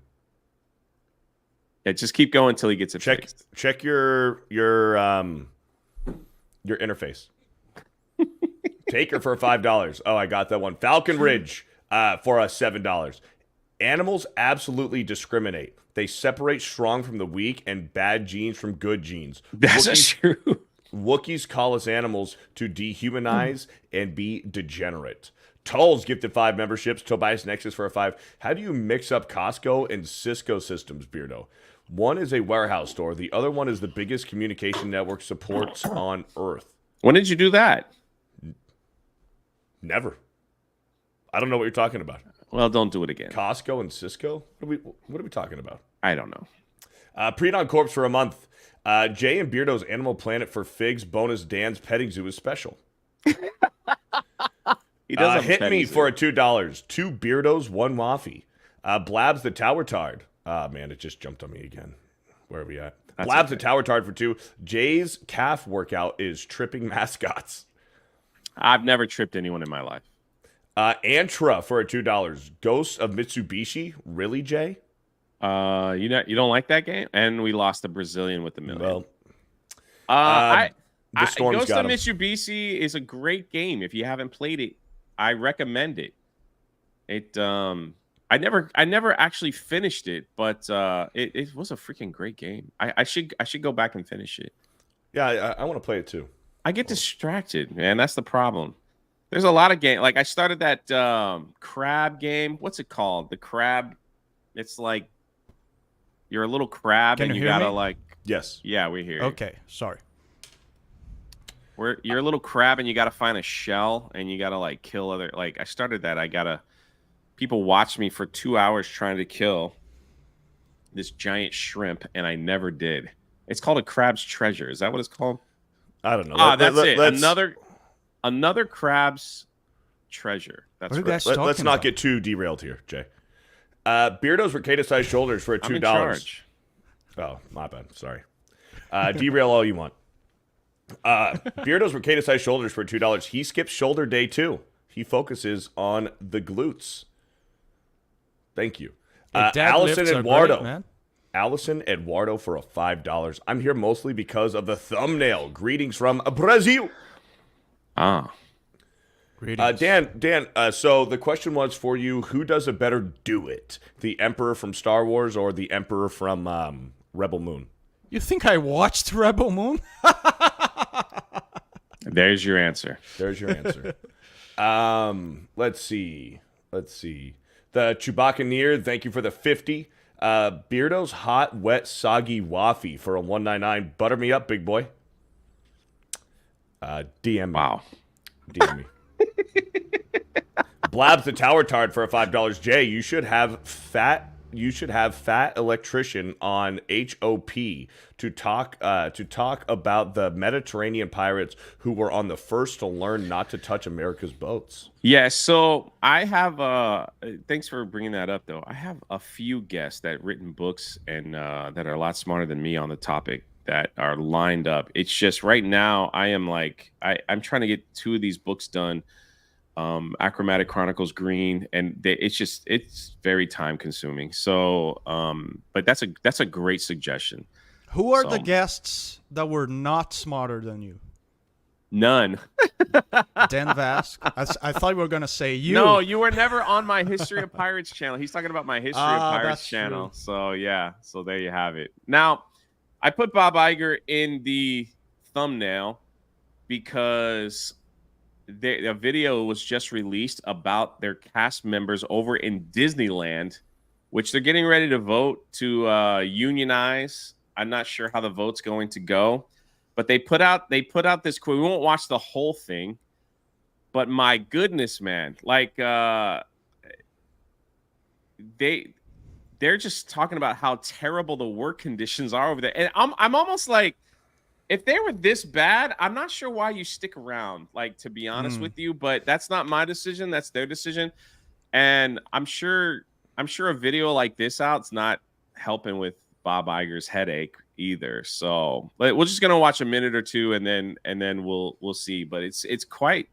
Yeah, just keep going until he gets it fixed. Check your interface. Taker for $5. Oh, I got that one. Falcon Ridge for a $7. Animals absolutely discriminate. They separate strong from the weak and bad genes from good genes. That's true. Wookiees call us animals to dehumanize and be degenerate. Tulls gifted 5 memberships. Tobias Nexus for a 5. How do you mix up Costco and Cisco systems, Beardo? One is a warehouse store. The other one is the biggest communication network supports on Earth. When did you do that? Never. I don't know what you're talking about. Well, don't do it again. Costco and Cisco? What are we talking about? I don't know. Pre-Dawn Corpse for a month. Jay and Beardo's Animal Planet for Figs bonus Dan's petting zoo is special. He does hit me for a $2. 2 Beardos, 1 Waffy. Blabs the Tower Tard. Man, it just jumped on me again. Where are we at? That's Blabs okay. the Tower Tard for 2. Jay's calf workout is tripping mascots. I've never tripped anyone in my life. Antra for a $2. Ghosts of Mitsubishi. Really, Jay? You don't like that game? And we lost the Brazilian with the million. Well, The Storm's Ghost got of him. Mitsubishi is a great game. If you haven't played it, I recommend it. I never actually finished it, but it was a freaking great game. I should go back and finish it. Yeah, I want to play it too. I get distracted, man. That's the problem. There's a lot of games. Like I started that crab game. What's it called? The crab. It's like you're a little crab Can and you you hear gotta me? like. Yes. Yeah, we hear you. Okay, sorry. You're a little crab and you gotta find a shell and you gotta like kill other. Like I started that. People watched me for 2 hours trying to kill this giant shrimp and I never did. It's called a crab's treasure. Is that what it's called? I don't know. That's it. Another crab's treasure. That's What are you right. guys Let's talking not about? get too derailed here, Jay. Beardo's Ricada-sized shoulders for I'm in $2. charge. Oh, my bad. Sorry. Derail all you want. Beardo's Ricada-sized shoulders for $2. He skips shoulder day too. He focuses on the glutes. Thank you. Allison Eduardo. Man. Allison Eduardo for a $5. I'm here mostly because of the thumbnail. Greetings from Brazil. Greetings. Dan, so the question was for you, who does a better do it? The Emperor from Star Wars or the Emperor from Rebel Moon? You think I watched Rebel Moon? There's your answer. There's your answer. Let's see. The Chewbaccaneer, thank you for the 50. Beardo's hot, wet, soggy waffy for a 199. Butter me up, big boy. DM me. Wow. DM me. Blabs the Tower Tard for a $5. Jay, you should have fat electrician on HOP to talk about the Mediterranean pirates who were on the first to learn not to touch America's boats. Yeah, so I have thanks for bringing that up though. I have a few guests that written books and that are a lot smarter than me on the topic that are lined up. It's just right now I am like I'm trying to get 2 of these books done. Achromatic Chronicles Green, and it's very time consuming. So but that's a great suggestion. Who are the guests that were not smarter than you? None. Dan Vask? I thought you were going to say you. No, you were never on my History of Pirates channel. He's talking about my History of Pirates channel. True. So yeah, so there you have it. Now, I put Bob Iger in the thumbnail because a video was just released about their cast members over in Disneyland, which they're getting ready to vote to unionize. I'm not sure how the vote's going to go, but they put out this quote. We won't watch the whole thing, but my goodness, man, like they're just talking about how terrible the work conditions are over there, and I'm almost like, if they were this bad, I'm not sure why you stick around, like, to be honest with you, but that's not my decision. That's their decision. And I'm sure a video like this out's not helping with Bob Iger's headache either. So but we're just going to watch a minute or two and then we'll see. But it's kind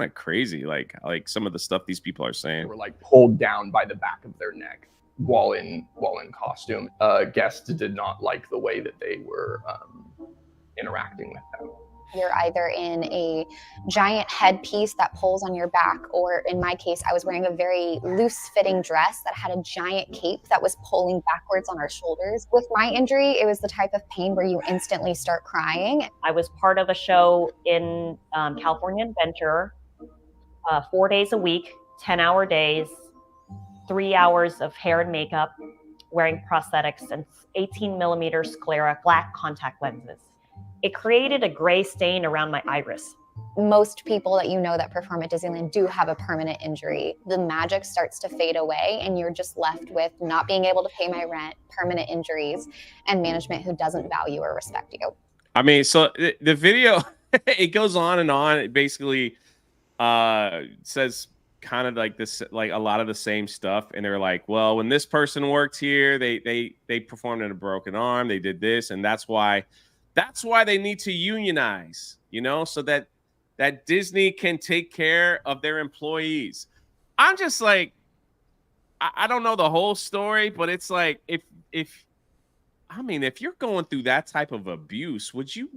of crazy. Like some of the stuff these people are saying. They were like pulled down by the back of their neck while in costume. Guests did not like the way that they were interacting with them. You're either in a giant headpiece that pulls on your back, or in my case, I was wearing a very loose-fitting dress that had a giant cape that was pulling backwards on our shoulders. With my injury, it was the type of pain where you instantly start crying. I was part of a show in California Adventure, 4 days a week, 10-hour days, 3 hours of hair and makeup, wearing prosthetics, and 18mm sclera black contact lenses. It created a gray stain around my iris. most people that you know that perform at Disneyland do have a permanent injury. The magic starts to fade away, and you're just left with not being able to pay my rent, permanent injuries, and management who doesn't value or respect you. I mean, so the video, it goes on and on. It basically says kind of like this, like a lot of the same stuff. And they're like, well, when this person worked here, they performed in a broken arm. They did this, and that's why they need to unionize, you know, so that Disney can take care of their employees. I'm just like, I don't know the whole story, but it's like, if you're going through that type of abuse, would you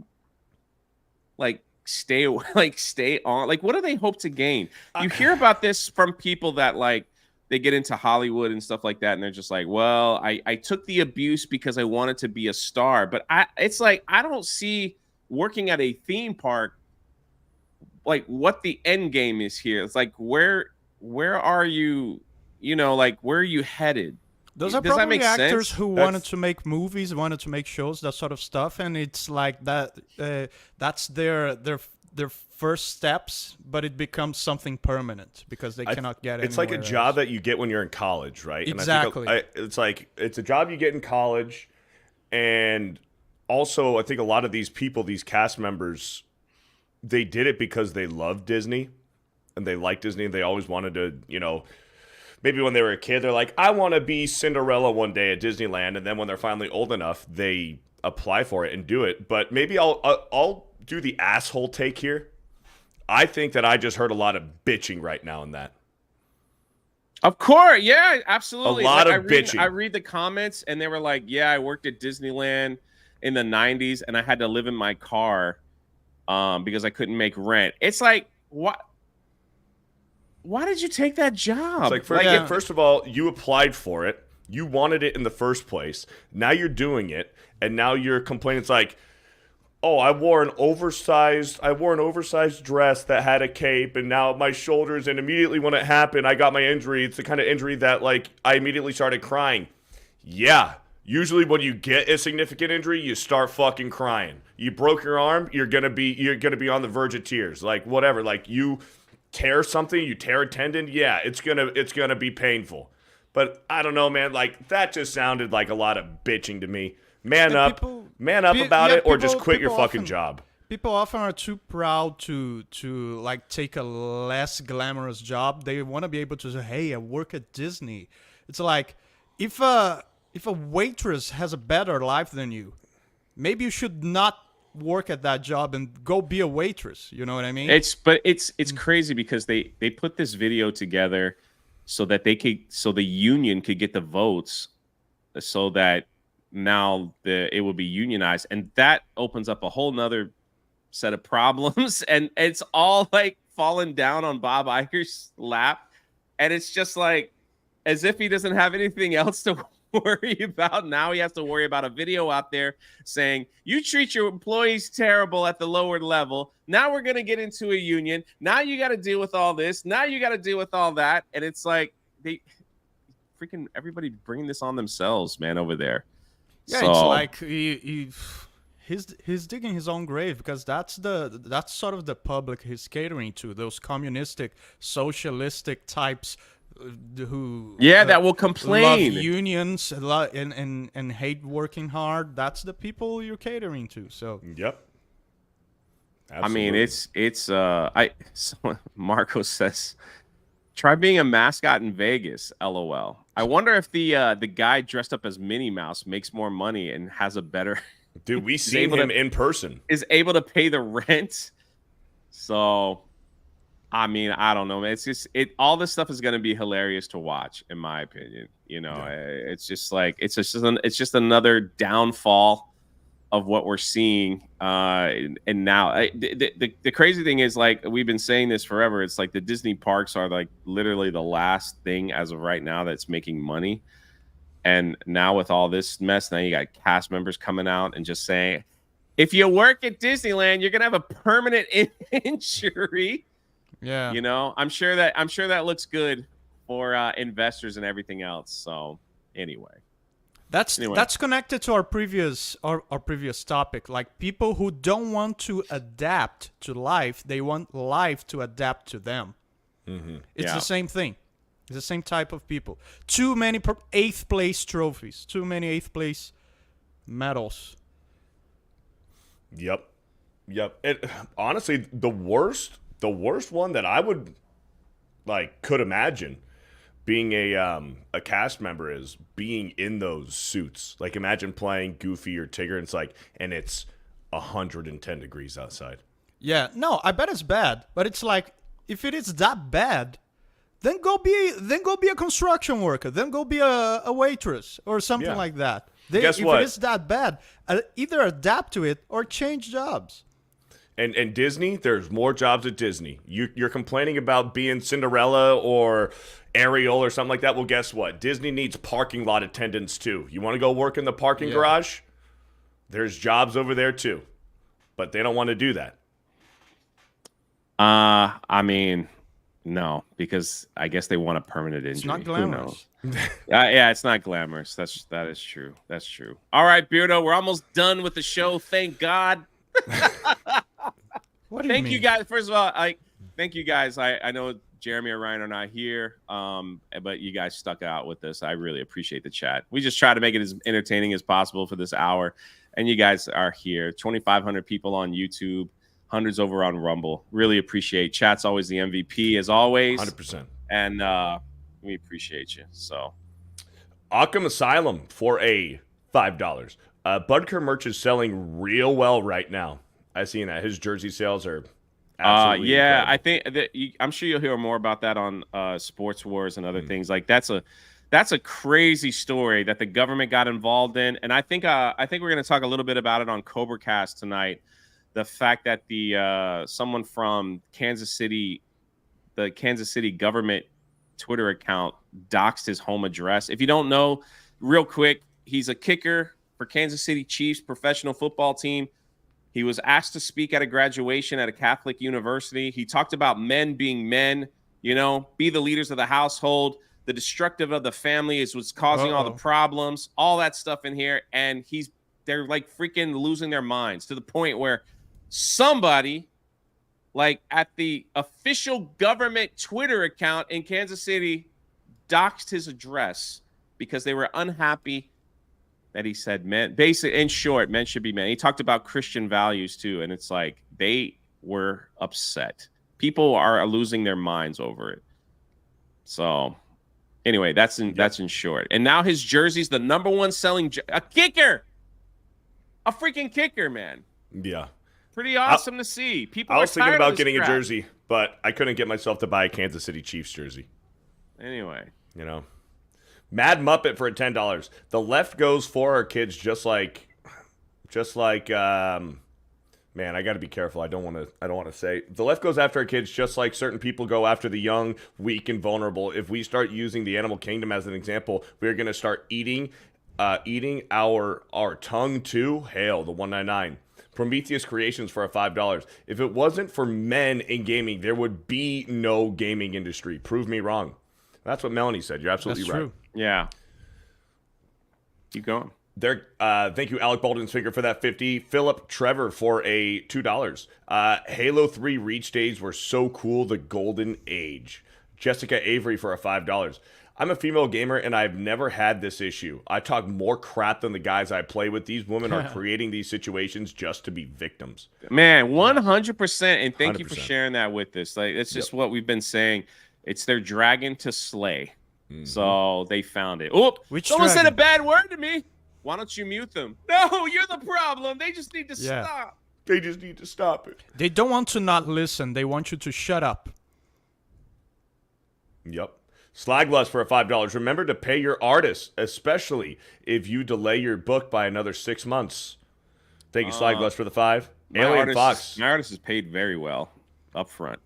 like stay on? Like, what do they hope to gain? You hear about this from people that like they get into Hollywood and stuff like that, and they're just like, well, I took the abuse because I wanted to be a star. But it's like, I don't see working at a theme park like what the end game is here. It's like, where are you? You know, like, where are you headed? Those are probably actors who wanted to make movies, wanted to make shows, that sort of stuff, and it's like that. That's their first steps, but it becomes something permanent because they cannot get it. It's like a job that you get when you're in college, right? Exactly. And it's like it's a job you get in college, and also I think a lot of these people, these cast members, they did it because they loved Disney, and they liked Disney, and they always wanted to, you know. Maybe when they were a kid, they're like, I want to be Cinderella one day at Disneyland. And then when they're finally old enough, they apply for it and do it. But maybe I'll do the asshole take here. I think that I just heard a lot of bitching right now in that. Of course. Yeah, absolutely. A lot of bitching. I read the comments, and they were like, yeah, I worked at Disneyland in the 90s, and I had to live in my car because I couldn't make rent. It's like, what? Why did you take that job? It's like, first of all, you applied for it. You wanted it in the first place. Now you're doing it, and now you're complaining. It's like, oh, I wore an oversized dress that had a cape, and now my shoulders, and immediately when it happened, I got my injury. It's the kind of injury that, like, I immediately started crying. Yeah. Usually when you get a significant injury, you start fucking crying. You broke your arm, you're gonna be on the verge of tears. Like, whatever. Like, you tear something, you tear a tendon, yeah, it's gonna be painful. But I don't know, man, like, that just sounded like a lot of bitching to me. Man up about it, or just quit your fucking job. People often are too proud to like take a less glamorous job. They want to be able to say, hey, I work at Disney. It's like, if a waitress has a better life than you, maybe you should not work at that job and go be a waitress. You know what I mean? It's crazy because they put this video together so that the union could get the votes, so that now it will be unionized, and that opens up a whole nother set of problems, and it's all like falling down on Bob Iger's lap, and it's just like as if he doesn't have anything else to worry about. Now he has to worry about a video out there saying, you treat your employees terrible at the lower level. Now we're going to get into a union. Now you got to deal with all this. Now you got to deal with all that. And it's like, they freaking everybody bringing this on themselves, man, over there. Yeah, so, it's like he's digging his own grave, because that's sort of the public he's catering to, those communistic, socialistic types who that will complain, love unions, and hate working hard. That's the people you're catering to. So yep. Absolutely. I mean, it's Marco says, try being a mascot in Vegas. LOL. I wonder if the guy dressed up as Minnie Mouse makes more money and has a better. Dude, we seen him in person. Is able to pay the rent. So, I mean, I don't know, man. It's just all this stuff is going to be hilarious to watch, in my opinion. You know, it's just like it's just another downfall of what we're seeing. And now the crazy thing is, like, we've been saying this forever. It's like the Disney parks are like literally the last thing as of right now that's making money. And now with all this mess, now you got cast members coming out and just saying, if you work at Disneyland, you're gonna have a permanent injury. Yeah, you know, I'm sure that looks good for investors and everything else. So anyway, That's connected to our previous topic. Like people who don't want to adapt to life, they want life to adapt to them. It's the same thing. It's the same type of people. Too many 8th place trophies. Too many 8th place medals. Yep. Honestly, the worst one that I would could imagine being a cast member is being in those suits. Like imagine playing Goofy or Tigger and it's 110 degrees outside. Yeah, no, I bet it's bad, but it's like if it is that bad, then go be a construction worker, then go be a waitress or something like that. Guess if what? it is that bad, either adapt to it or change jobs. And Disney, there's more jobs at Disney. You're complaining about being Cinderella or Ariel or something like that. Well, guess what? Disney needs parking lot attendants too. You want to go work in the parking garage? There's jobs over there too. But they don't want to do that. I mean, no, because I guess they want a permanent injury. It's not glamorous. Yeah, it's not glamorous. That is true. That's true. All right, Beardo, we're almost done with the show. Thank God. What do you mean? Thank you guys. First of all, thank you guys. I know Jeremy or Ryan are not here, but you guys stuck out with us. I really appreciate the chat. We just try to make it as entertaining as possible for this hour, and you guys are here. 2,500 people on YouTube, hundreds over on Rumble. Really appreciate. Chat's always the MVP as always. 100%. And we appreciate you. So, Arkham Asylum for a $5. Budker merch is selling real well right now. I've seen that his jersey sales are absolutely incredible. I think that I'm sure you'll hear more about that on Sports Wars and other things. Like that's a crazy story that the government got involved in, and I think we're going to talk a little bit about it on CobraCast tonight. The fact that the someone from Kansas City, the Kansas City government Twitter account doxed his home address. If you don't know, real quick, he's a kicker for Kansas City Chiefs professional football team. He was asked to speak at a graduation at a Catholic university. He talked about men being men, be the leaders of the household. The destructive of the family is what's causing all the problems, all that stuff in here. And they're like freaking losing their minds to the point where somebody like at the official government Twitter account in Kansas City doxed his address because they were unhappy that he said men, basically, in short, men should be men. He talked about Christian values too, and it's like they were upset. People are losing their minds over it. So, anyway, that's in short. And now his jersey's the #1 selling a kicker, a freaking kicker, man. Yeah, pretty awesome to see. People. I was thinking about getting a jersey, but I couldn't get myself to buy a Kansas City Chiefs jersey. Anyway, Mad Muppet for $10. The left goes for our kids just like man, I got to be careful. I don't want to say the left goes after our kids just like certain people go after the young, weak, and vulnerable. If we start using the animal kingdom as an example, we're going to start eating our tongue too. Hail the 199. Prometheus Creations for a $5. If it wasn't for men in gaming, there would be no gaming industry. Prove me wrong. That's what Melanie said. You're absolutely right. True. Yeah. Keep going. Thank you, Alec Baldwin's finger for that 50. Philip Trevor for a $2. Halo 3 Reach Days were so cool. The golden age. Jessica Avery for a $5. I'm a female gamer and I've never had this issue. I talk more crap than the guys I play with. These women are creating these situations just to be victims. Man, 100%. And thank 100%. you for sharing that with us. Like, it's just what we've been saying. It's their dragon to slay. Mm-hmm. So they found it. Oh, someone said a bad word to me. Why don't you mute them? No, you're the problem. They just need to stop. They just need to stop it. They don't want to not listen. They want you to shut up. Yep. Slaglust for a $5. Remember to pay your artists, especially if you delay your book by another 6 months. Thank you, Slaglust, for the 5. Alien Fox. My artist is paid very well up front.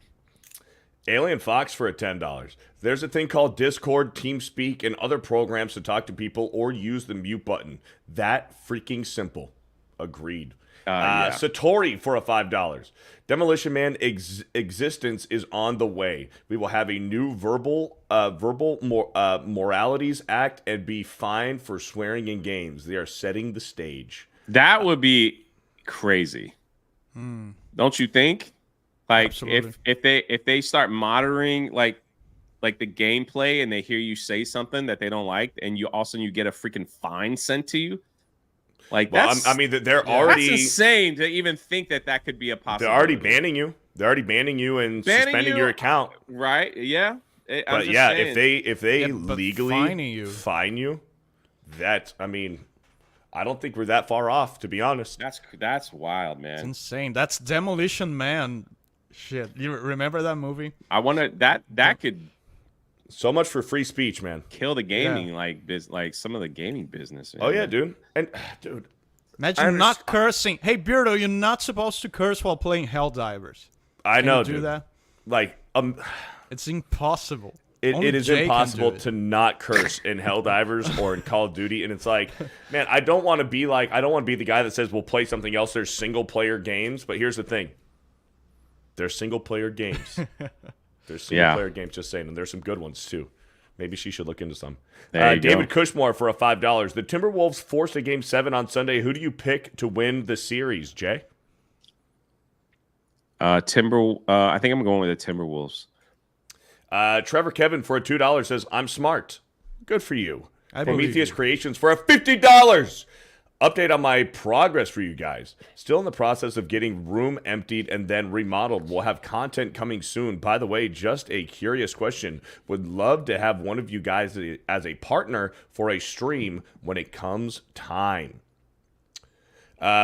Alien Fox for a $10. There's a thing called Discord, TeamSpeak, and other programs to talk to people or use the mute button. That freaking simple. Agreed. Satori for a $5. Demolition Man existence is on the way. We will have a new verbal moralities act and be fined for swearing in games. They are setting the stage. That would be crazy. Don't you think? Like if they start monitoring like the gameplay and they hear you say something that they don't like, and you also you get a freaking fine sent to you. Like that's, I mean, they're already that's insane to even think that could be a possibility. They're already banning you. They're already banning you and suspending your account. Right? Yeah. But yeah, if they legally fine you, I mean, I don't think we're that far off, to be honest. That's wild, man. It's insane. That's Demolition Man. Shit, you remember that movie? I wonder that could. So much for free speech, man. Kill the gaming, like some of the gaming business. Oh yeah, dude. And dude, imagine not cursing. Hey, Beardo, you're not supposed to curse while playing Helldivers. I know, dude. Do that? Like, it's impossible. It is impossible to not curse in Helldivers or in Call of Duty, and it's like, man, I don't want to be the guy that says we'll play something else. There's single player games, but here's the thing. There's single player games. There's single-player games, just saying, and there's some good ones, too. Maybe she should look into some. David Cushmore for a $5. The Timberwolves forced a Game 7 on Sunday. Who do you pick to win the series, Jay? I think I'm going with the Timberwolves. Trevor Kevin for a $2 says, I'm smart. Good for you. Prometheus Creations for a $50. Update on my progress for you guys. Still in the process of getting room emptied and then remodeled. We'll have content coming soon. By the way, just a curious question. Would love to have one of you guys as a partner for a stream when it comes time.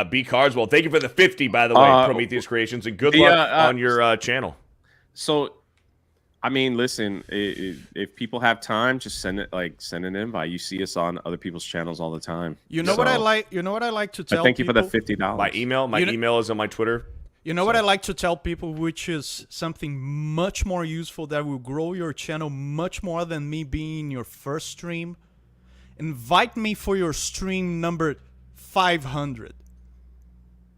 B. Carswell, thank you for the 50, by the way, Prometheus Creations, and good luck on your channel. So, I mean, listen, if people have time, just send an invite. You see us on other people's channels all the time. You know what I like to tell people? Thank you for the $50. My email is on my Twitter. You know what I like to tell people, which is something much more useful that will grow your channel much more than me being your first stream? Invite me for your stream number 500.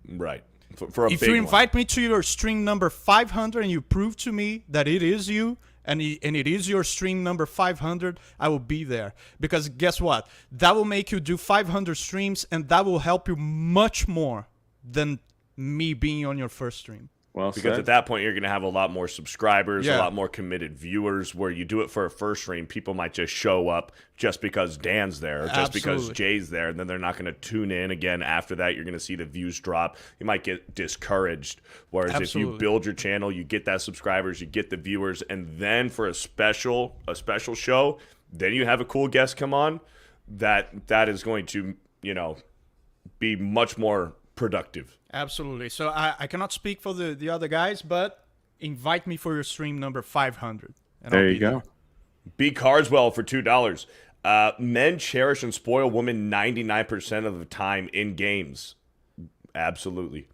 Right. For if you invite me to your stream number 500 and you prove to me that it is you and it is your stream number 500, I will be there. Because guess what? That will make you do 500 streams, and that will help you much more than me being on your first stream. Well, because at that point, you're going to have a lot more subscribers, a lot more committed viewers. Where you do it for a first stream, people might just show up just because Dan's there, or just because Jay's there, and then they're not going to tune in again after that. You're going to see the views drop. You might get discouraged. Whereas if you build your channel, you get that subscribers, you get the viewers, and then for a special show, then you have a cool guest come on. That is going to, be much more productive. Absolutely. So I cannot speak for the other guys, but invite me for your stream number 500. And there you go. B. Carswell for $2. Men cherish and spoil women 99% of the time in games. Absolutely.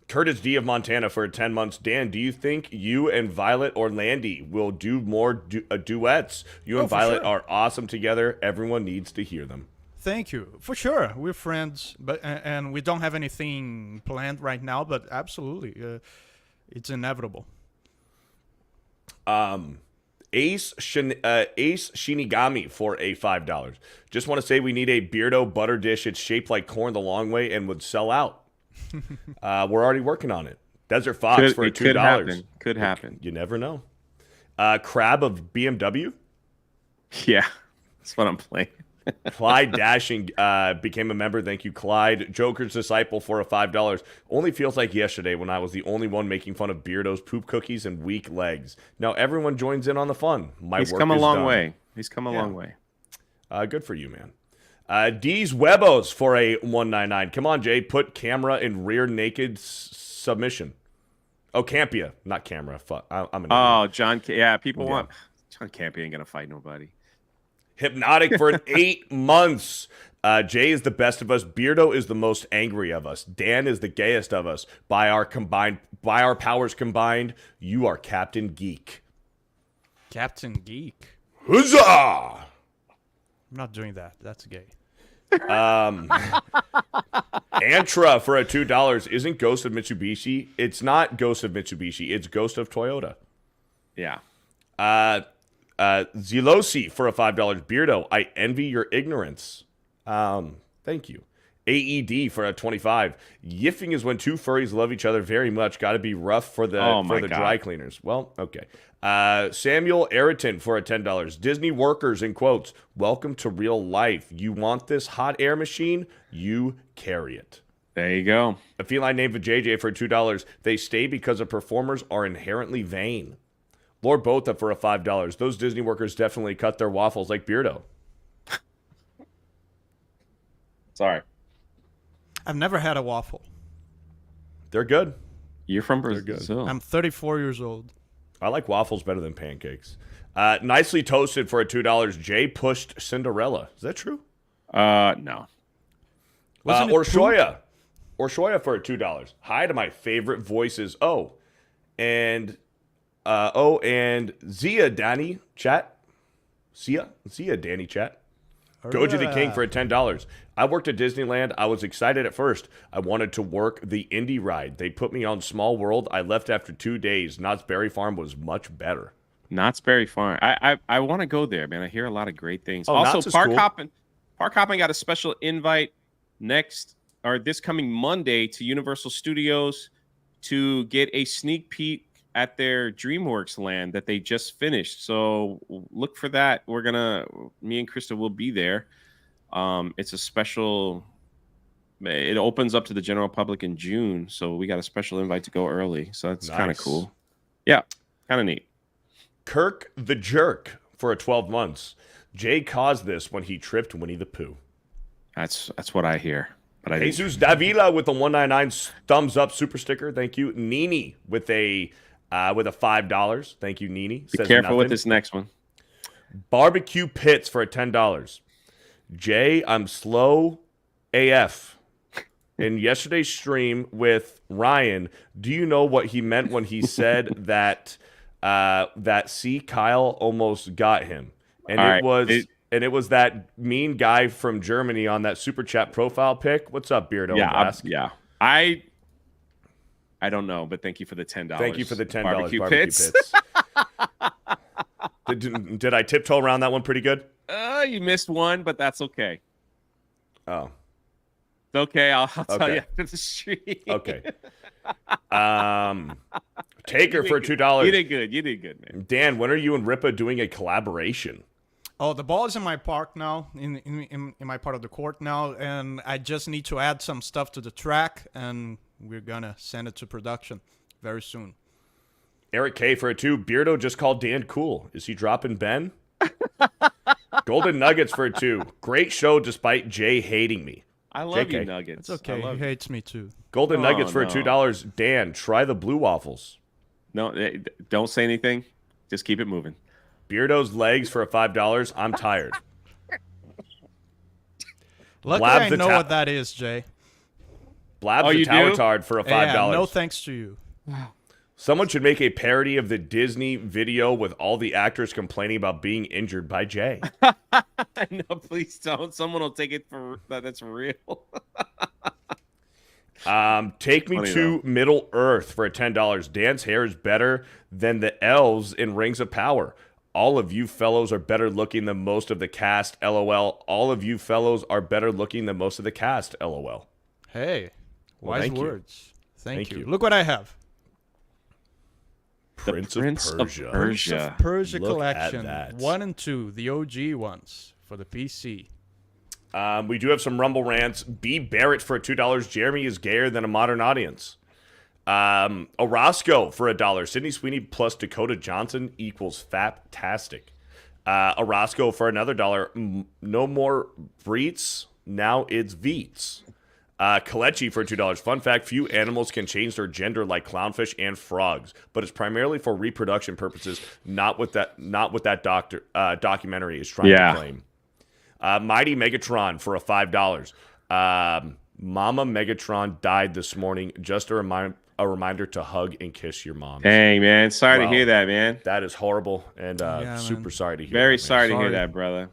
Curtis D. of Montana for 10 months. Dan, do you think you and Violet or Landy will do more duets? You and Violet are awesome together. Everyone needs to hear them. Thank you. For sure. We're friends, and we don't have anything planned right now, but absolutely. It's inevitable. Ace Shinigami for a $5. Just want to say we need a Beardo butter dish. It's shaped like corn the long way and would sell out. We're already working on it. Desert Fox for a $2. Could happen. You never know. Crab of BMW? Yeah, that's what I'm playing. Clyde Dashing became a member. Thank you, Clyde. Joker's Disciple for a $5. Only feels like yesterday when I was the only one making fun of Beardo's poop cookies and weak legs. Now everyone joins in on the fun. He's come a long way. He's come a long way. Good for you, man. D's Webos for a $1.99. Come on, Jay. Put camera in rear naked submission. Oh, Campia, not camera. Fuck. I'm an idiot. John. Yeah, people want John Campia ain't gonna fight nobody. Hypnotic for 8 months. Jay is the best of us. Beardo is the most angry of us. Dan is the gayest of us. By our powers combined, you are Captain Geek. Captain Geek. Huzzah! I'm not doing that. That's gay. Antra for a $2. Isn't Ghost of Mitsubishi? It's not Ghost of Mitsubishi. It's Ghost of Toyota. Yeah. Zelosi for a $5. Beardo, I envy your ignorance. Thank you. AED for a 25. Yiffing is when two furries love each other very much. Got to be rough for the dry cleaners. Well, okay. Samuel Eriton for a $10. Disney workers in quotes. Welcome to real life. You want this hot air machine? You carry it. There you go. A feline named JJ for $2. They stay because the performers are inherently vain. Lord Botha for a $5. Those Disney workers definitely cut their waffles like Beardo. Sorry. I've never had a waffle. They're good. You're from Brazil. I'm 34 years old. I like waffles better than pancakes. Nicely toasted for a $2. Jay pushed Cinderella. Is that true? No. Orshoya for a $2. Hi to my favorite voices. And Zia Danny chat. Zia Danny chat. Goji the King for a $10. I worked at Disneyland. I was excited at first. I wanted to work the Indy ride. They put me on Small World. I left after 2 days. Knott's Berry Farm was much better. Knott's Berry Farm. I want to go there, man. I hear a lot of great things. Oh, also, Knott's is Park cool. Hopping got a special invite this coming Monday to Universal Studios to get a sneak peek at their DreamWorks land that they just finished. So look for that. Me and Krista will be there. It's a special, it opens up to the general public in June. So we got a special invite to go early. So that's kind of cool. Yeah, kind of neat. Kirk the Jerk for a 12 months. Jay caused this when he tripped Winnie the Pooh. That's what I hear. But Jesus Davila with the 199 thumbs up super sticker. Thank you. Nini with a $5. Thank you, Nini. Be careful with this next one. Barbecue Pits for a $10. Jay, I'm slow AF. In yesterday's stream with Ryan, do you know what he meant when he said that Kyle almost got him? And it was that mean guy from Germany on that super chat profile pic. What's up, Beardo? Yeah. I don't know, but thank you for the $10. Thank you for the $10 barbecue pits. Did I tiptoe around that one pretty good? You missed one, but that's okay. Oh. It's okay. I'll tell you after the stream. Okay. Taker for $2. You did good, man. Dan, when are you and Ripa doing a collaboration? Oh, the ball is in my park now, in my part of the court now, and I just need to add some stuff to the track, and we're gonna send it to production very soon. Eric K for a 2. Beardo just called Dan cool. Is he dropping Ben? Golden Nuggets for a 2. Great show despite Jay hating me. I love you, Nuggets. It's okay. He hates me too. Golden Nuggets for $2. Dan, try the blue waffles. No, don't say anything. Just keep it moving. Beardo's legs for a $5. I'm tired. Luckily, I know what that is, Jay. Blab the Towatard for a $5. Yeah, no thanks to you. Someone should make a parody of the Disney video with all the actors complaining about being injured by Jay. No, please don't. Someone will take it for that's real. Take me to Middle Earth for a $10. Dan's hair is better than the elves in Rings of Power. All of you fellows are better looking than most of the cast, LOL. All of you fellows are better looking than most of the cast, LOL. Hey, wise words. Thank you. Look what I have. Prince of Persia. Prince of Persia Look collection. at that. 1 and 2, the OG ones for the PC. We do have some Rumble rants. B. Barrett for $2. Jeremy is gayer than a modern audience. Orozco for $1. Sydney Sweeney plus Dakota Johnson equals faptastic. Orozco for another $1. No more Breets. Now it's Veets. Kalechi for $2. Fun fact, few animals can change their gender like clownfish and frogs, but it's primarily for reproduction purposes, not what that documentary is trying to claim. Mighty Megatron for a $5. Mama Megatron died this morning. Just a reminder to hug and kiss your mom. Dang, man. Sorry to hear that, man. That is horrible, and super sorry to hear Very sorry to hear that, brother.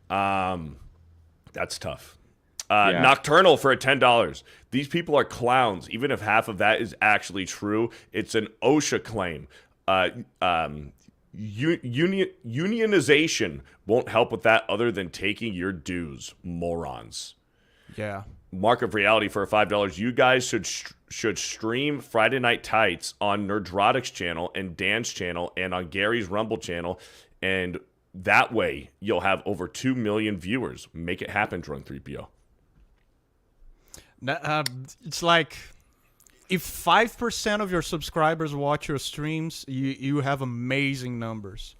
That's tough. Nocturnal for $10. These people are clowns. Even if half of that is actually true, it's an OSHA claim. Unionization won't help with that other than taking your dues, morons. Yeah. Mark of reality for $5. You guys should stream Friday Night Tights on Nerdrotic's channel and Dan's channel and on Gary's Rumble channel, and that way you'll have over 2 million viewers. Make it happen, Drunk 3PO. It's like if 5% of your subscribers watch your streams, you have amazing numbers.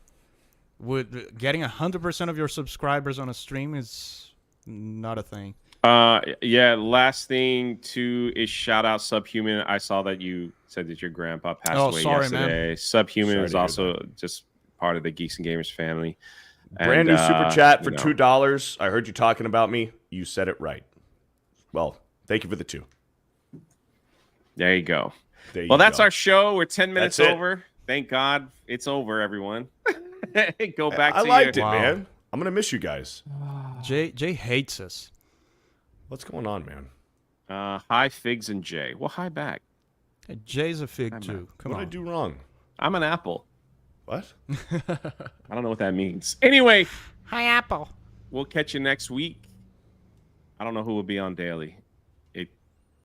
Getting 100% of your subscribers on a stream is not a thing. Yeah, last thing too is shout out Subhuman. I saw that you said that your grandpa passed away yesterday. Man. Subhuman is also just part of the Geeks and Gamers family. Brand new super chat for $2. I heard you talking about me. You said it right. Well, thank you for the 2. There you go. That's our show. We're 10 minutes over. Thank God it's over, everyone. Go back to I liked it, man. I'm going to miss you guys. Jay hates us. What's going on, man? Hi, Figs and Jay. Well, hi back. Hey, Jay's a fig too. Come on. What did I do wrong? I'm an apple. What? I don't know what that means. Anyway. Hi, Apple. We'll catch you next week. I don't know who will be on daily.